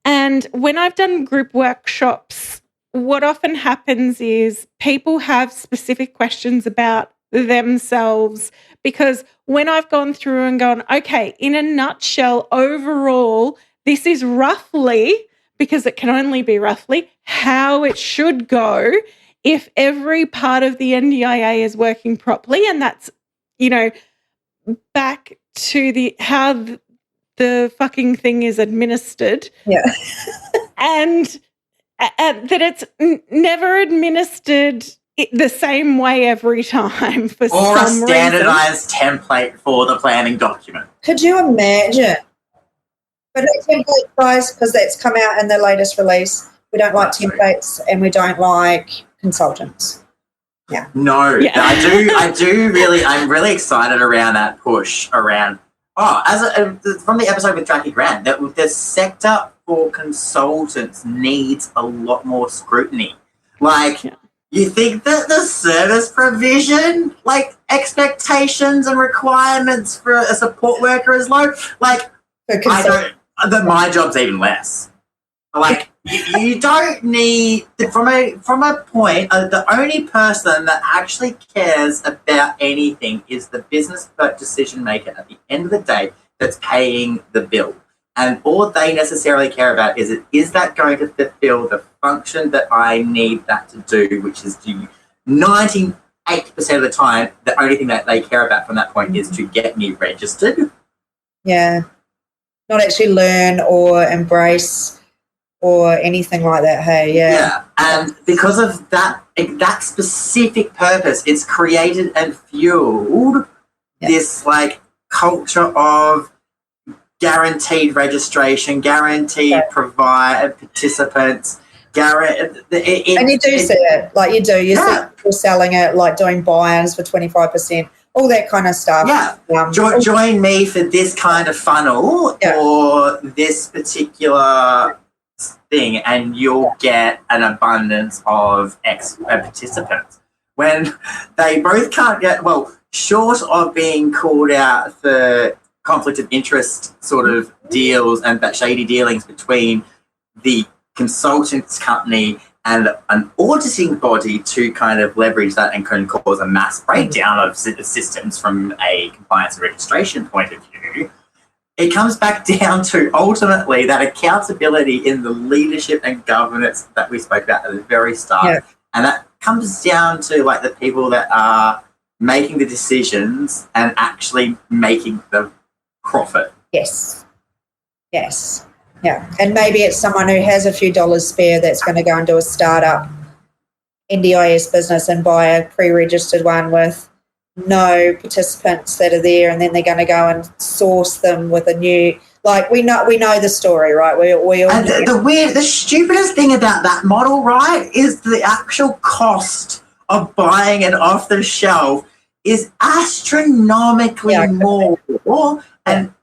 and when I've done group workshops, what often happens is people have specific questions about themselves, because when I've gone through and gone, okay, in a nutshell, overall, this is roughly, because it can only be roughly, how it should go if every part of the NDIA is working properly, and that's, back to how the fucking thing is administered. Yeah. And that it's never administered the same way every time for some or a reason. standardized template for the planning document. Could you imagine? But no template, guys, because that's come out in the latest release. We don't like templates, and we don't like consultants. Yeah. No, yeah. I'm really excited around that push around. From the episode with Jackie Grant, that the sector for consultants needs a lot more scrutiny. Like, you think that the service provision, like expectations and requirements for a support worker is low? Like, my job's even less. Like, you don't need, from a point, the only person that actually cares about anything is the business decision maker at the end of the day that's paying the bill. And all they necessarily care about is that going to fulfill the function that I need that to do, which is to 98% of the time, the only thing that they care about from that point is to get me registered. Yeah. Not actually learn or embrace or anything like that, hey, yeah. Yeah, and because of that specific purpose, it's created and fueled this, like, culture of guaranteed registration, guaranteed provide participants, and you do see it, like you do. You see people selling it, like doing buy-ins for 25%, all that kind of stuff. Yeah, join me for this kind of funnel or this particular thing, and you'll get an abundance of participants. When they both can't get, short of being called out for conflict of interest sort of deals and that shady dealings between the consultants company and an auditing body to kind of leverage that and can cause a mass breakdown of systems from a compliance and registration point of view, it comes back down to ultimately that accountability in the leadership and governance that we spoke about at the very start. Yeah. And that comes down to, like, the people that are making the decisions and actually making the profit. Yes. Yeah. And maybe it's someone who has a few dollars spare that's going to go and do a startup NDIS business and buy a pre-registered one with no participants that are there, and then they're going to go and source them with a new, like, we know the story, right? We all and the stupidest thing about that model, right, is the actual cost of buying it off the shelf is astronomically more, and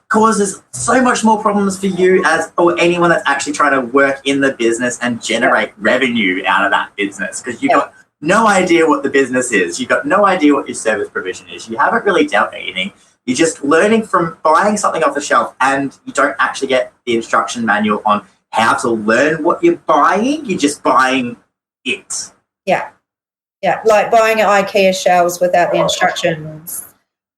causes so much more problems for you or anyone that's actually trying to work in the business and generate revenue out of that business, because you've got no idea what the business is. You've got no idea what your service provision is. You haven't really dealt anything. You're just learning from buying something off the shelf, and you don't actually get the instruction manual on how to learn what you're buying. You're just buying it. Yeah. Yeah, like buying at IKEA shelves without the instructions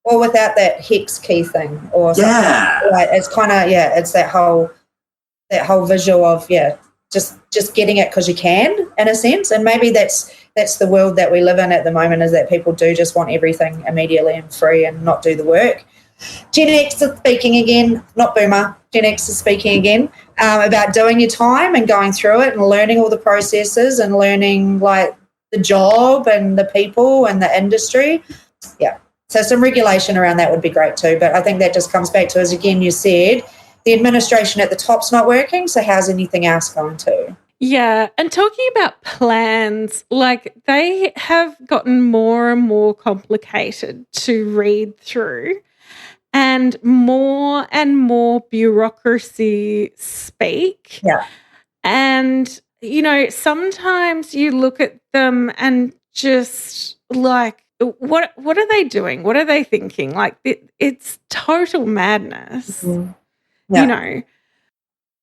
or without that hex key thing or something. Yeah. Like, it's kind of, it's that whole visual of, just getting it because you can, in a sense. And maybe that's the world that we live in at the moment, is that people do just want everything immediately and free and not do the work. Gen X is speaking again, not Boomer. Gen X is speaking again about doing your time and going through it and learning all the processes and learning, like, the job and the people and the industry. Yeah. So some regulation around that would be great too. But I think that just comes back to, as again you said, the administration at the top's not working, so how's anything else going to? Yeah, and talking about plans, like, they have gotten more and more complicated to read through, and more bureaucracy speak. Yeah. And, sometimes you look at them and just, like, what are they doing? What are they thinking? Like, it's total madness. Mm-hmm. Yeah.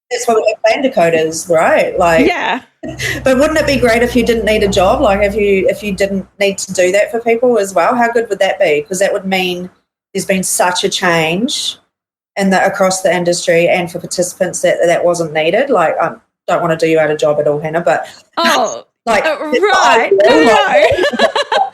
That's what a plan decoders, right? Like, yeah. But wouldn't it be great if you didn't need a job? Like, if you didn't need to do that for people as well? How good would that be? Because that would mean there's been such a change across the industry, and for participants that wasn't needed. Like, I don't want to do you out of job at all, Hannah, but right,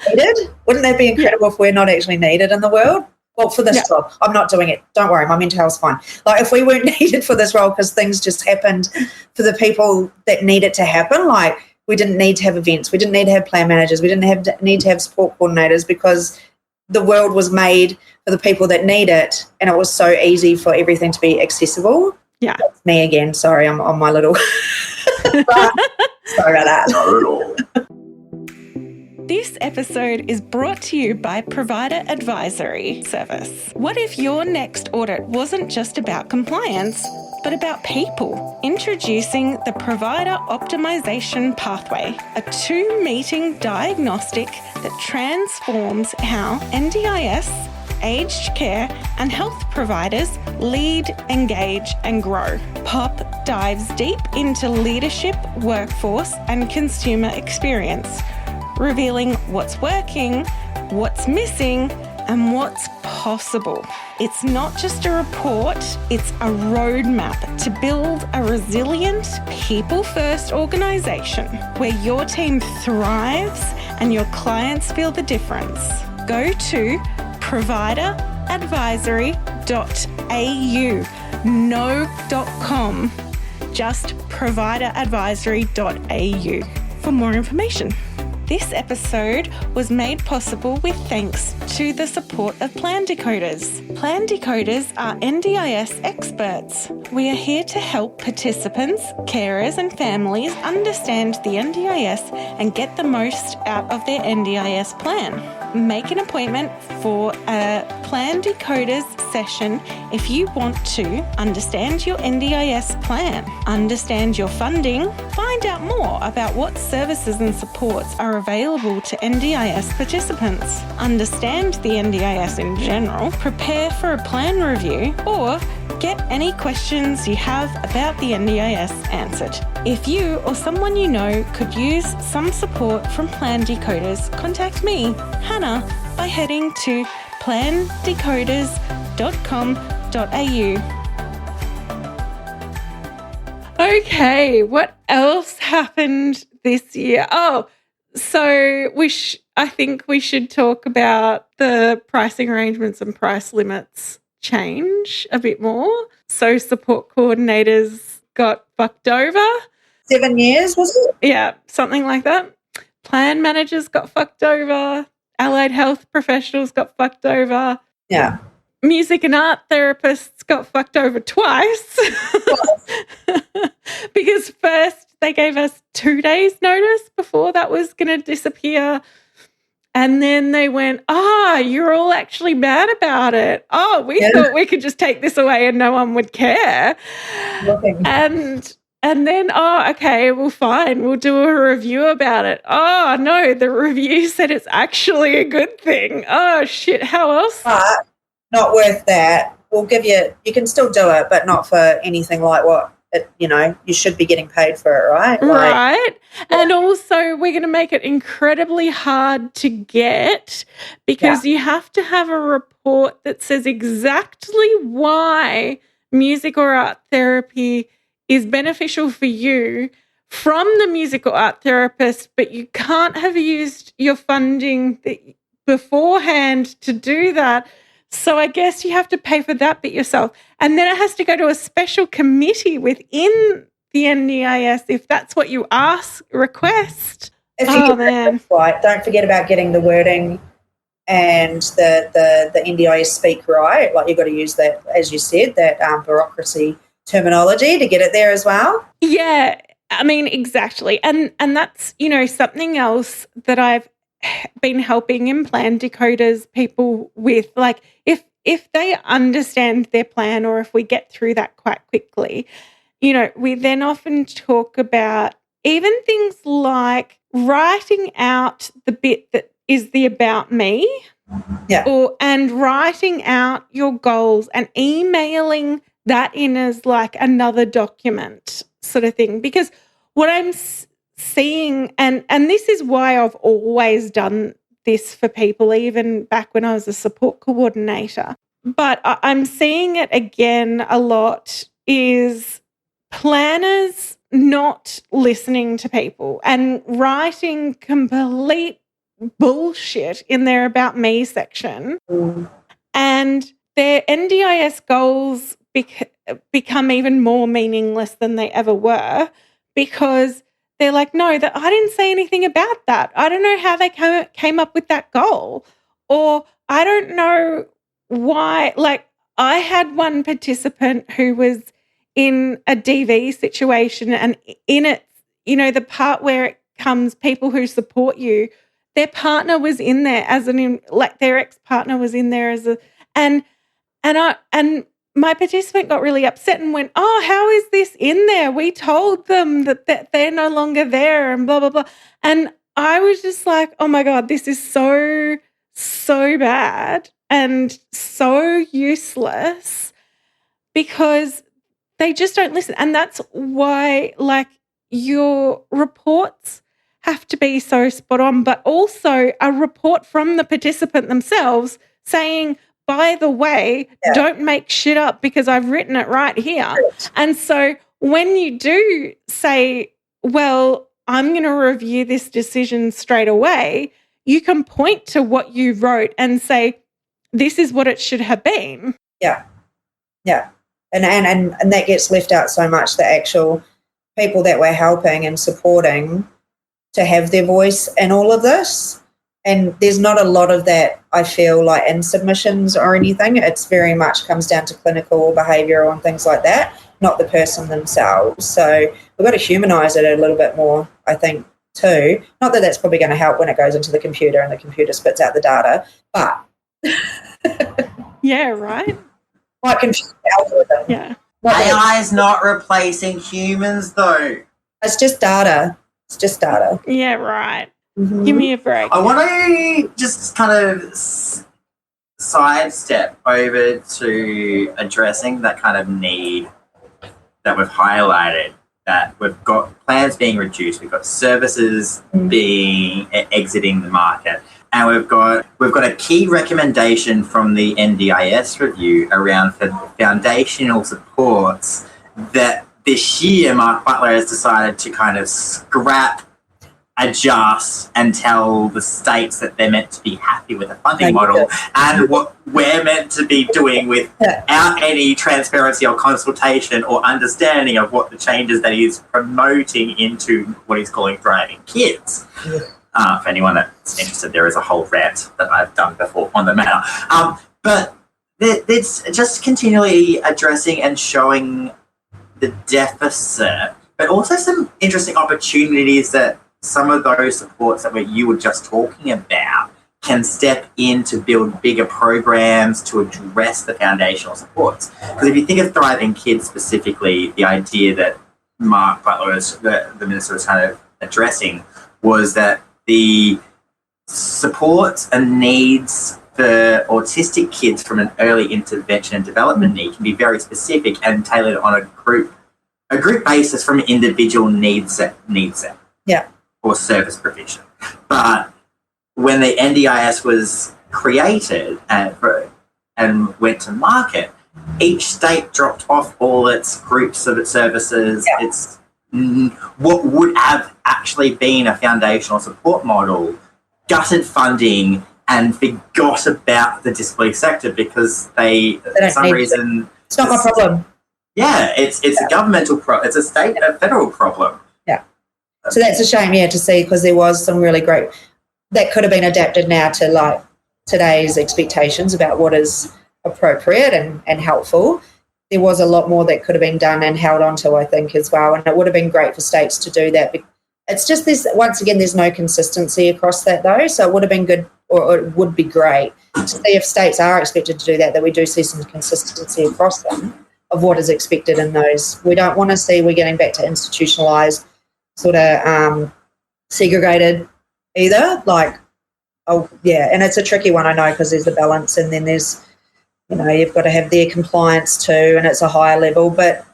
needed. Wouldn't that be incredible if we're not actually needed in the world? Well, for this job, I'm not doing it. Don't worry, my mental health's fine. Like, if we weren't needed for this role because things just happened for the people that need it to happen, like, we didn't need to have events, we didn't need to have plan managers, we didn't need to have support coordinators, because the world was made for the people that need it, and it was so easy for everything to be accessible. Yeah. That's me again. Sorry, I'm on my little... Sorry about that. Not at all. This episode is brought to you by Provider Advisory Service. What if your next audit wasn't just about compliance, but about people? Introducing the Provider Optimization Pathway, a 2-meeting diagnostic that transforms how NDIS, aged care and health providers lead, engage and grow. POP dives deep into leadership, workforce and consumer experience, revealing what's working, what's missing, and what's possible. It's not just a report, it's a roadmap to build a resilient, people-first organisation where your team thrives and your clients feel the difference. Go to provideradvisory.au, no.com, just provideradvisory.au for more information. This episode was made possible with thanks to the support of Plan Decoders. Plan Decoders are NDIS experts. We are here to help participants, carers and families understand the NDIS and get the most out of their NDIS plan. Make an appointment for a Plan Decoders session if you want to understand your NDIS plan, understand your funding, find out more about what services and supports are available to NDIS participants, understand the NDIS in general, prepare for a plan review, or get any questions you have about the NDIS answered. If you or someone you know could use some support from Plan Decoders, contact me, Hannah, by heading to plandecoders.com.au. Okay, what else happened this year? Oh, so I think we should talk about the pricing arrangements and price limits change a bit more. So support coordinators got fucked over. 7 years, was it? Yeah, something like that. plan managers got fucked over, allied health professionals got fucked over. Yeah. Music and art therapists got fucked over twice. Because first they gave us 2 days notice before that was going to disappear. And then they went, you're all actually mad about it. We thought we could just take this away and no one would care. And then, okay, well, fine, we'll do a review about it. Oh, no, the review said it's actually a good thing. Oh, shit, how else? But not worth that. We'll give you can still do it, but not for anything like what, you should be getting paid for it, right? Right. And also we're going to make it incredibly hard to get because you have to have a report that says exactly why music or art therapy is beneficial for you from the music or art therapist, but you can't have used your funding beforehand to do that. So I guess you have to pay for that bit yourself. And then it has to go to a special committee within the NDIS if that's what you request. If you get right, don't forget about getting the wording and the NDIS speak right. Like you've got to use that, as you said, that bureaucracy terminology to get it there as well. Yeah, I mean, exactly. And that's, something else that I've been helping in plan decoders people with, like if they understand their plan or if we get through that quite quickly, we then often talk about even things like writing out the bit that is the about me and writing out your goals and emailing that in as like another document sort of thing. Because what I'm seeing, and this is why I've always done this for people, even back when I was a support coordinator, but I'm seeing it again a lot, is planners not listening to people and writing complete bullshit in their about me section. And their NDIS goals become even more meaningless than they ever were because they're like, no, I didn't say anything about that. I don't know how they came up with that goal. Or I don't know why. Like I had one participant who was in a DV situation and in it, the part where it comes people who support you, their partner was in there their ex-partner was in there and my participant got really upset and went, how is this in there? We told them that they're no longer there and blah, blah, blah. And I was just like, oh, my God, this is so, so bad and so useless because they just don't listen. And that's why, your reports have to be so spot on, but also a report from the participant themselves saying, by the way, don't make shit up because I've written it right here. And so when you do say, well, I'm going to review this decision straight away, you can point to what you wrote and say, this is what it should have been. Yeah. Yeah. And that gets left out so much, the actual people that we're helping and supporting to have their voice in all of this. And there's not a lot of that, I feel, like in submissions or anything. It's very much comes down to clinical or behavioural and things like that, not the person themselves. So we've got to humanise it a little bit more, I think, too. Not that that's probably going to help when it goes into the computer and the computer spits out the data, but... yeah, right? Might confuse the algorithm. Yeah. AI is not replacing humans, though. It's just data. It's just data. Yeah, right. Mm-hmm. Give me a break. I want to just kind of sidestep over to addressing that kind of need that we've highlighted, that we've got plans being reduced, we've got services being exiting the market, and we've got a key recommendation from the NDIS review around foundational supports that this year Mark Butler has decided to kind of scrap, adjust, and tell the states that they're meant to be happy with the funding model and what we're meant to be doing without any transparency or consultation or understanding of what the changes that he's promoting into what he's calling thriving kids. For anyone that's interested, there is a whole rant that I've done before on the matter. But it's just continually addressing and showing the deficit, but also some interesting opportunities that some of those supports that you were just talking about can step in to build bigger programs to address the foundational supports. Because if you think of Thriving Kids specifically, the idea that Mark Butler, the minister, was kind of addressing was that the supports and needs for autistic kids from an early intervention and development need can be very specific and tailored on a group basis from an individual needs set. Yeah. Or service provision. But when the NDIS was created and went to market, each state dropped off all its groups of its services. Yeah. It's what would have actually been a foundational support model, gutted funding, and forgot about the disability sector because they for some reason... It's not my problem. Yeah, it's a governmental problem. It's a federal problem. Yeah. So that's a shame, to see, because there was some really great... That could have been adapted now to, like, today's expectations about what is appropriate and helpful. There was a lot more that could have been done and held on to, I think, as well, and it would have been great for states to do that. It's just this, once again, there's no consistency across that, though, so it would have been good, or it would be great to see if states are expected to do that we do see some consistency across them of what is expected in those. We don't want to see we're getting back to institutionalised, sort of segregated either. Like, oh, yeah, and it's a tricky one, I know, because there's the balance, and then there's, you've got to have their compliance too, and it's a higher level. But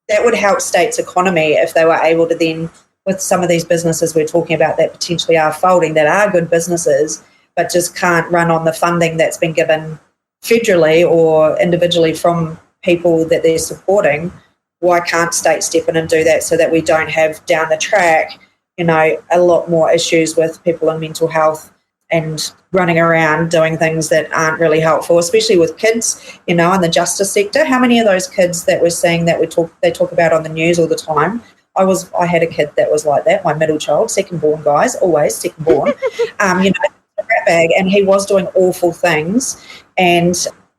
that would help states' economy if they were able to then, with some of these businesses we're talking about that potentially are folding, that are good businesses, but just can't run on the funding that's been given federally or individually from people that they're supporting. Why can't states step in and do that so that we don't have down the track, a lot more issues with people in mental health and running around doing things that aren't really helpful, especially with kids, in the justice sector. How many of those kids that we're seeing that they talk about on the news all the time? I had a kid that was like that, my middle child, second born, guys, always second born, a rat bag, and he was doing awful things. And,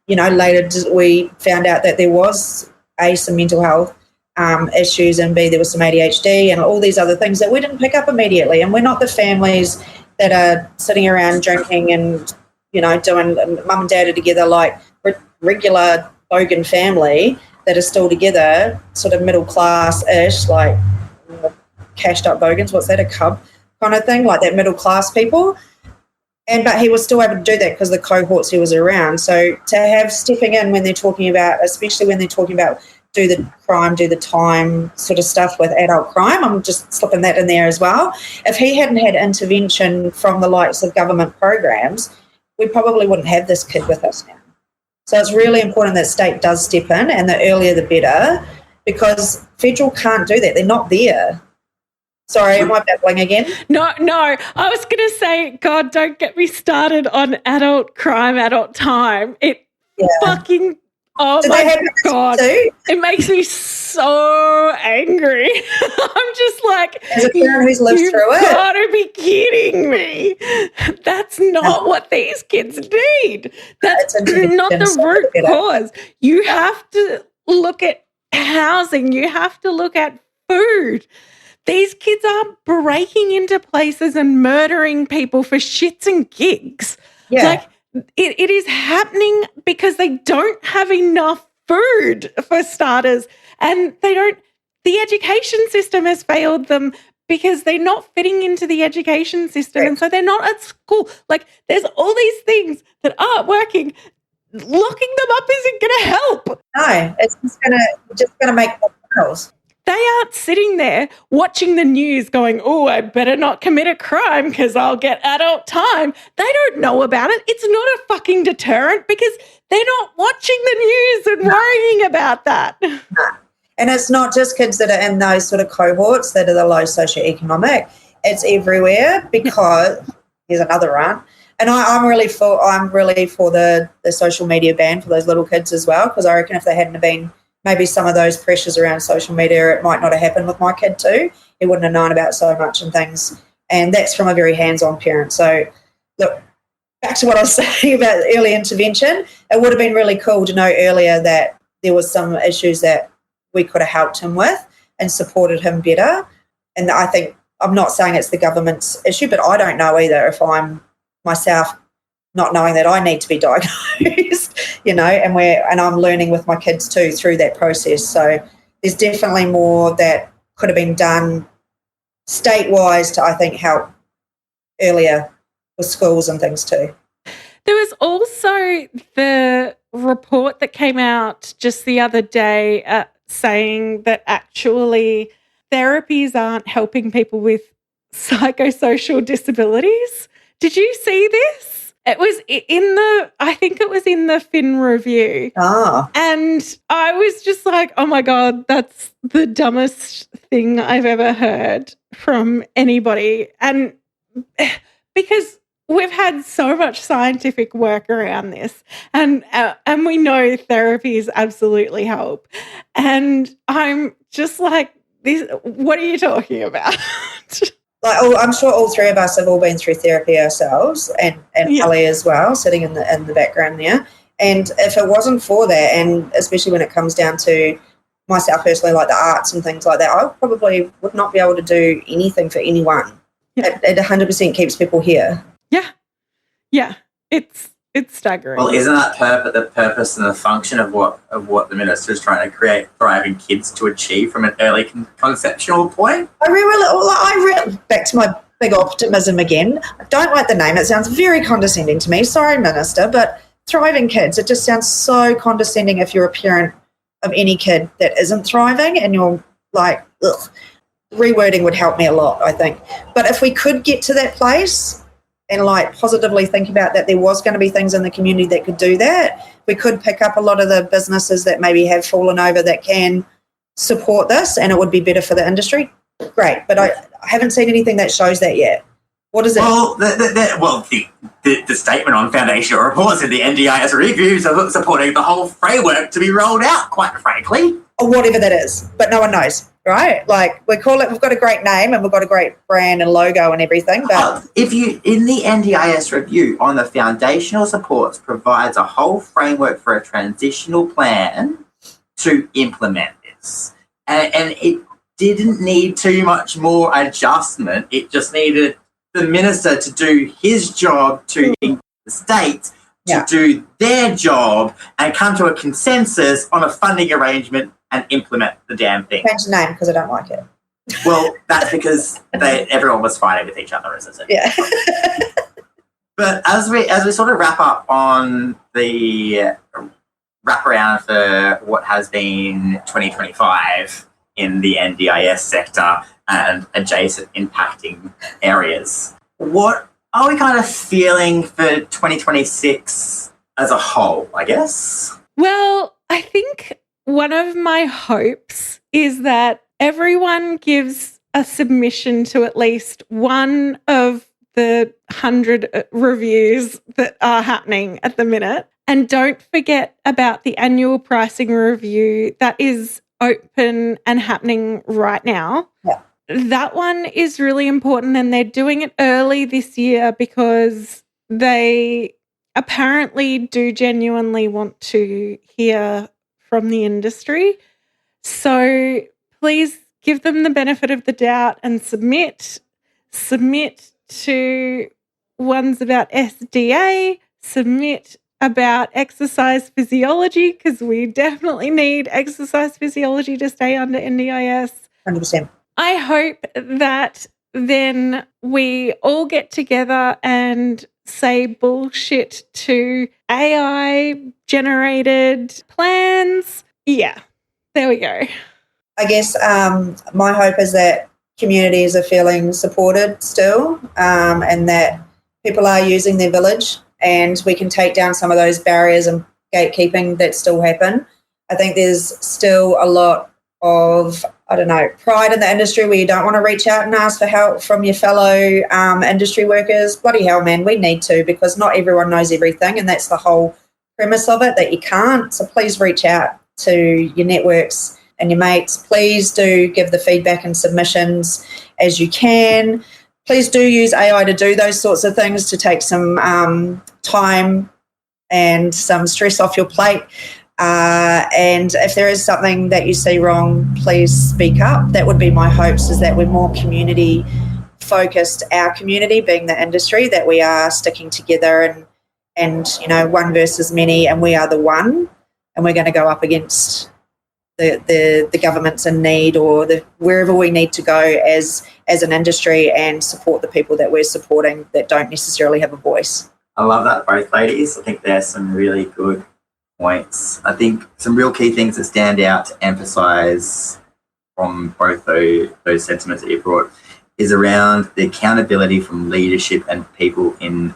later we found out that there was some mental health issues, and B, there was some ADHD and all these other things that we didn't pick up immediately. And we're not the families that are sitting around drinking and, doing, mum and dad are together like regular bogan family that are still together, sort of middle class-ish, like cashed up bogans, what's that, a cub kind of thing, like that middle class people. But he was still able to do that because of the cohorts he was around. So to have stepping in when they're talking about, especially when they're talking about do the crime, do the time sort of stuff with adult crime, I'm just slipping that in there as well. If he hadn't had intervention from the likes of government programs, we probably wouldn't have this kid with us now. So it's really important that state does step in, and the earlier the better, because federal can't do that. They're not there. Sorry, am I babbling again? No. I was going to say, God, don't get me started on adult crime, adult time. Fucking, oh my God. It makes me so angry. I'm just like, as a parent who's lived through it, you've got to be kidding me. That's not what these kids need. That's not the root cause. You have to look at housing. You have to look at food. These kids are breaking into places and murdering people for shits and gigs. Yeah. Like, it is happening because they don't have enough food, for starters, and the education system has failed them because they're not fitting into the education system, and so they're not at school. Like, there's all these things that aren't working. Locking them up isn't going to help. No, it's just going to make more battles. They aren't sitting there watching the news going, oh, I better not commit a crime because I'll get adult time. They don't know about it. It's not a fucking deterrent because they're not watching the news and worrying about that. No. And it's not just kids that are in those sort of cohorts that are the low socioeconomic. It's everywhere, because here's another rant. And I'm really for the social media ban for those little kids as well, because I reckon if they hadn't been maybe some of those pressures around social media, it might not have happened with my kid too. He wouldn't have known about so much and things. And that's from a very hands-on parent. So, look, back to what I was saying about early intervention, it would have been really cool to know earlier that there was some issues that we could have helped him with and supported him better. And I think, I'm not saying it's the government's issue, but I don't know either if I'm myself not knowing that I need to be diagnosed, and I'm learning with my kids too through that process. So there's definitely more that could have been done state-wise to, I think, help earlier with schools and things too. There was also the report that came out just the other day saying that actually therapies aren't helping people with psychosocial disabilities. Did you see this? It was I think it was in the Fin Review. Ah. And I was just like, oh my God, that's the dumbest thing I've ever heard from anybody. And because we've had so much scientific work around this, and we know therapies absolutely help. And I'm just like, what are you talking about? I'm sure all three of us have all been through therapy ourselves, and Ellie as well, sitting in the background there. And if it wasn't for that, and especially when it comes down to myself personally, like the arts and things like that, I probably would not be able to do anything for anyone. Yeah. It 100% keeps people here. Yeah, it's staggering. Well, isn't that the purpose and the function of what the minister is trying to create thriving kids to achieve from an early conceptual point? Back to my big optimism again. I don't like the name. It sounds very condescending to me. Sorry, Minister, but thriving kids, it just sounds so condescending if you're a parent of any kid that isn't thriving, and you're like, ugh. Rewording would help me a lot, I think. But if we could get to that place and positively think about that there was going to be things in the community that could do that, we could pick up a lot of the businesses that maybe have fallen over that can support this, and it would be better for the industry. Great, but I haven't seen anything that shows that yet. What is it? Well, the statement on foundational reports in the NDIS reviews are supporting the whole framework to be rolled out, quite frankly. Or whatever that is, but no one knows, right? We've got a great name and we've got a great brand and logo and everything, but... in the NDIS review on the foundational supports provides a whole framework for a transitional plan to implement this. And it didn't need too much more adjustment. It just needed the minister to do his job to the state to do their job and come to a consensus on a funding arrangement and implement the damn thing. Change the name because I don't like it. Well, that's because everyone was fighting with each other, isn't it? Yeah. But as we sort of wrap up on the wraparound for what has been 2025 in the NDIS sector and adjacent impacting areas, what are we kind of feeling for 2026 as a whole, I guess? Well, I think one of my hopes is that everyone gives a submission to at least one of the 100 reviews that are happening at the minute. And don't forget about the annual pricing review that is open and happening right now. Yeah. That one is really important, and they're doing it early this year because they apparently do genuinely want to hear from the industry. So please give them the benefit of the doubt and submit to ones about SDA, submit about exercise physiology, because we definitely need exercise physiology to stay under NDIS. 100%. I hope that then we all get together and say bullshit to AI-generated plans. Yeah, there we go. I guess my hope is that communities are feeling supported still, and that people are using their village, and we can take down some of those barriers and gatekeeping that still happen. I think there's still a lot of, pride in the industry where you don't want to reach out and ask for help from your fellow industry workers. Bloody hell, man, we need to, because not everyone knows everything, and that's the whole premise of it, that you can't. So please reach out to your networks and your mates. Please do give the feedback and submissions as you can. please do use AI to do those sorts of things, to take some time and some stress off your plate. And if there is something that you see wrong, please speak up. That would be my hopes, is that we're more community focused, our community being the industry, that we are sticking together and one versus many, and we are the one, and we're going to go up against the governments in need, or wherever we need to go as an industry, and support the people that we're supporting that don't necessarily have a voice. I love that, both ladies. I think there's some really good points. I think some real key things that stand out to emphasise from both those sentiments that you brought is around the accountability from leadership and people in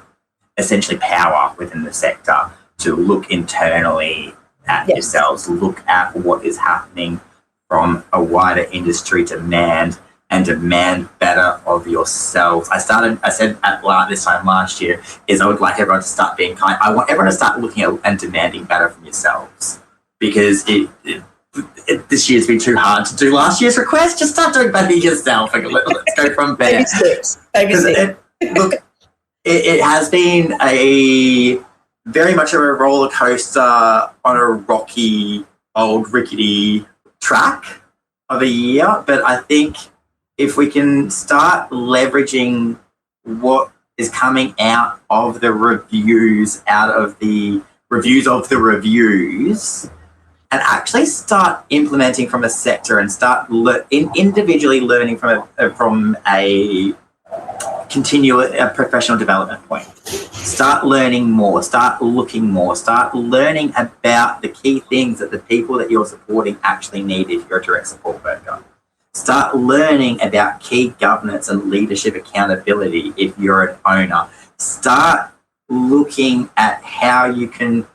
essentially power within the sector to look internally at yourselves, look at what is happening from a wider industry demand, and demand better of yourselves. I said at this time last year, is I would like everyone to start being kind. I want everyone to start looking at and demanding better from yourselves, because this year's been too hard to do last year's request. Just start doing better yourself. Let's go from there. Baby steps. Look, it has been a very much of a roller coaster on a rocky, old, rickety track of a year. But I think if we can start leveraging what is coming out of the reviews, and actually start implementing from a sector, and start individually learning from a professional development point. Start learning more, start looking more, start learning about the key things that the people that you're supporting actually need if you're a direct support worker. Start learning about key governance and leadership accountability if you're an owner. Start looking at how you can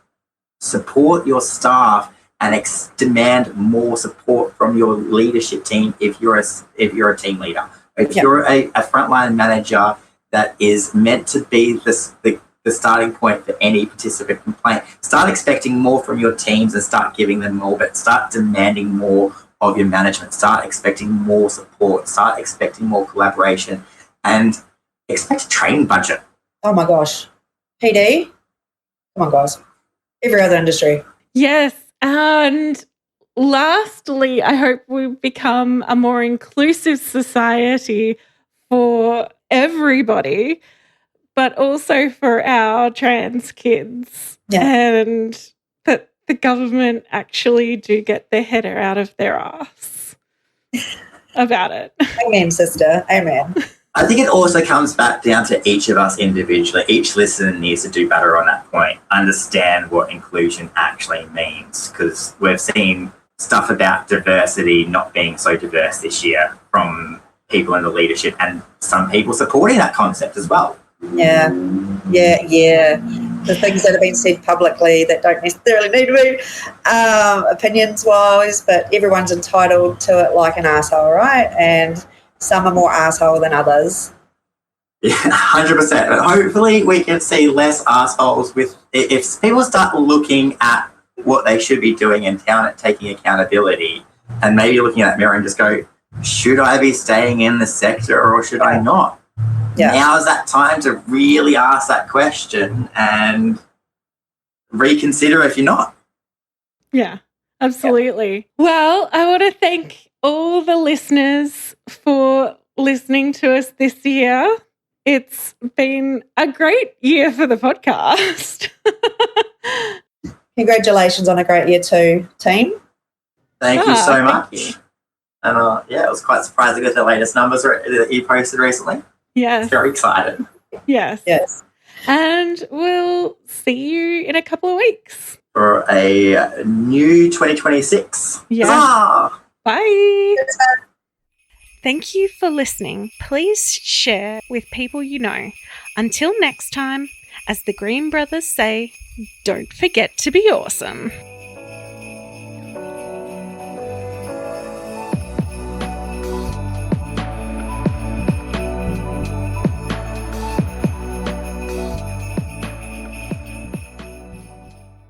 support your staff and demand more support from your leadership team if you're a team leader. If you're a frontline manager that is meant to be the starting point for any participant complaint, start expecting more from your teams and start giving them more, but start demanding more of your management. Start expecting more support, start expecting more collaboration, and expect a training budget. Oh my gosh. PD? Come on, guys. Every other industry. Yes. And lastly, I hope we become a more inclusive society for everybody, but also for our trans kids. Yeah. And that the government actually do get their head out of their ass about it. Amen, sister. Amen. I think it also comes back down to each of us individually. Each listener needs to do better on that point, understand what inclusion actually means, because we've seen stuff about diversity not being so diverse this year from people in the leadership, and some people supporting that concept as well. Yeah. The things that have been said publicly that don't necessarily need to be opinions-wise, but everyone's entitled to it like an asshole, right? And some are more asshole than others. Yeah, 100%. But hopefully we can see less assholes if people start looking at what they should be doing and taking accountability, and maybe looking at that mirror and just go, should I be staying in the sector or should I not? Yeah. Now's that time to really ask that question and reconsider if you're not. Yeah, absolutely. Yeah. Well, I want to thank all the listeners for listening to us this year. It's been a great year for the podcast. Congratulations on a great year too, team. Thank you so much. And it was quite surprising with the latest numbers that you posted recently. Yes. Very excited. Yes. And we'll see you in a couple of weeks. For a new 2026. Yeah. Huzzah! Bye. Thank you for listening. Please share with people you know. Until next time, as the Green Brothers say, don't forget to be awesome.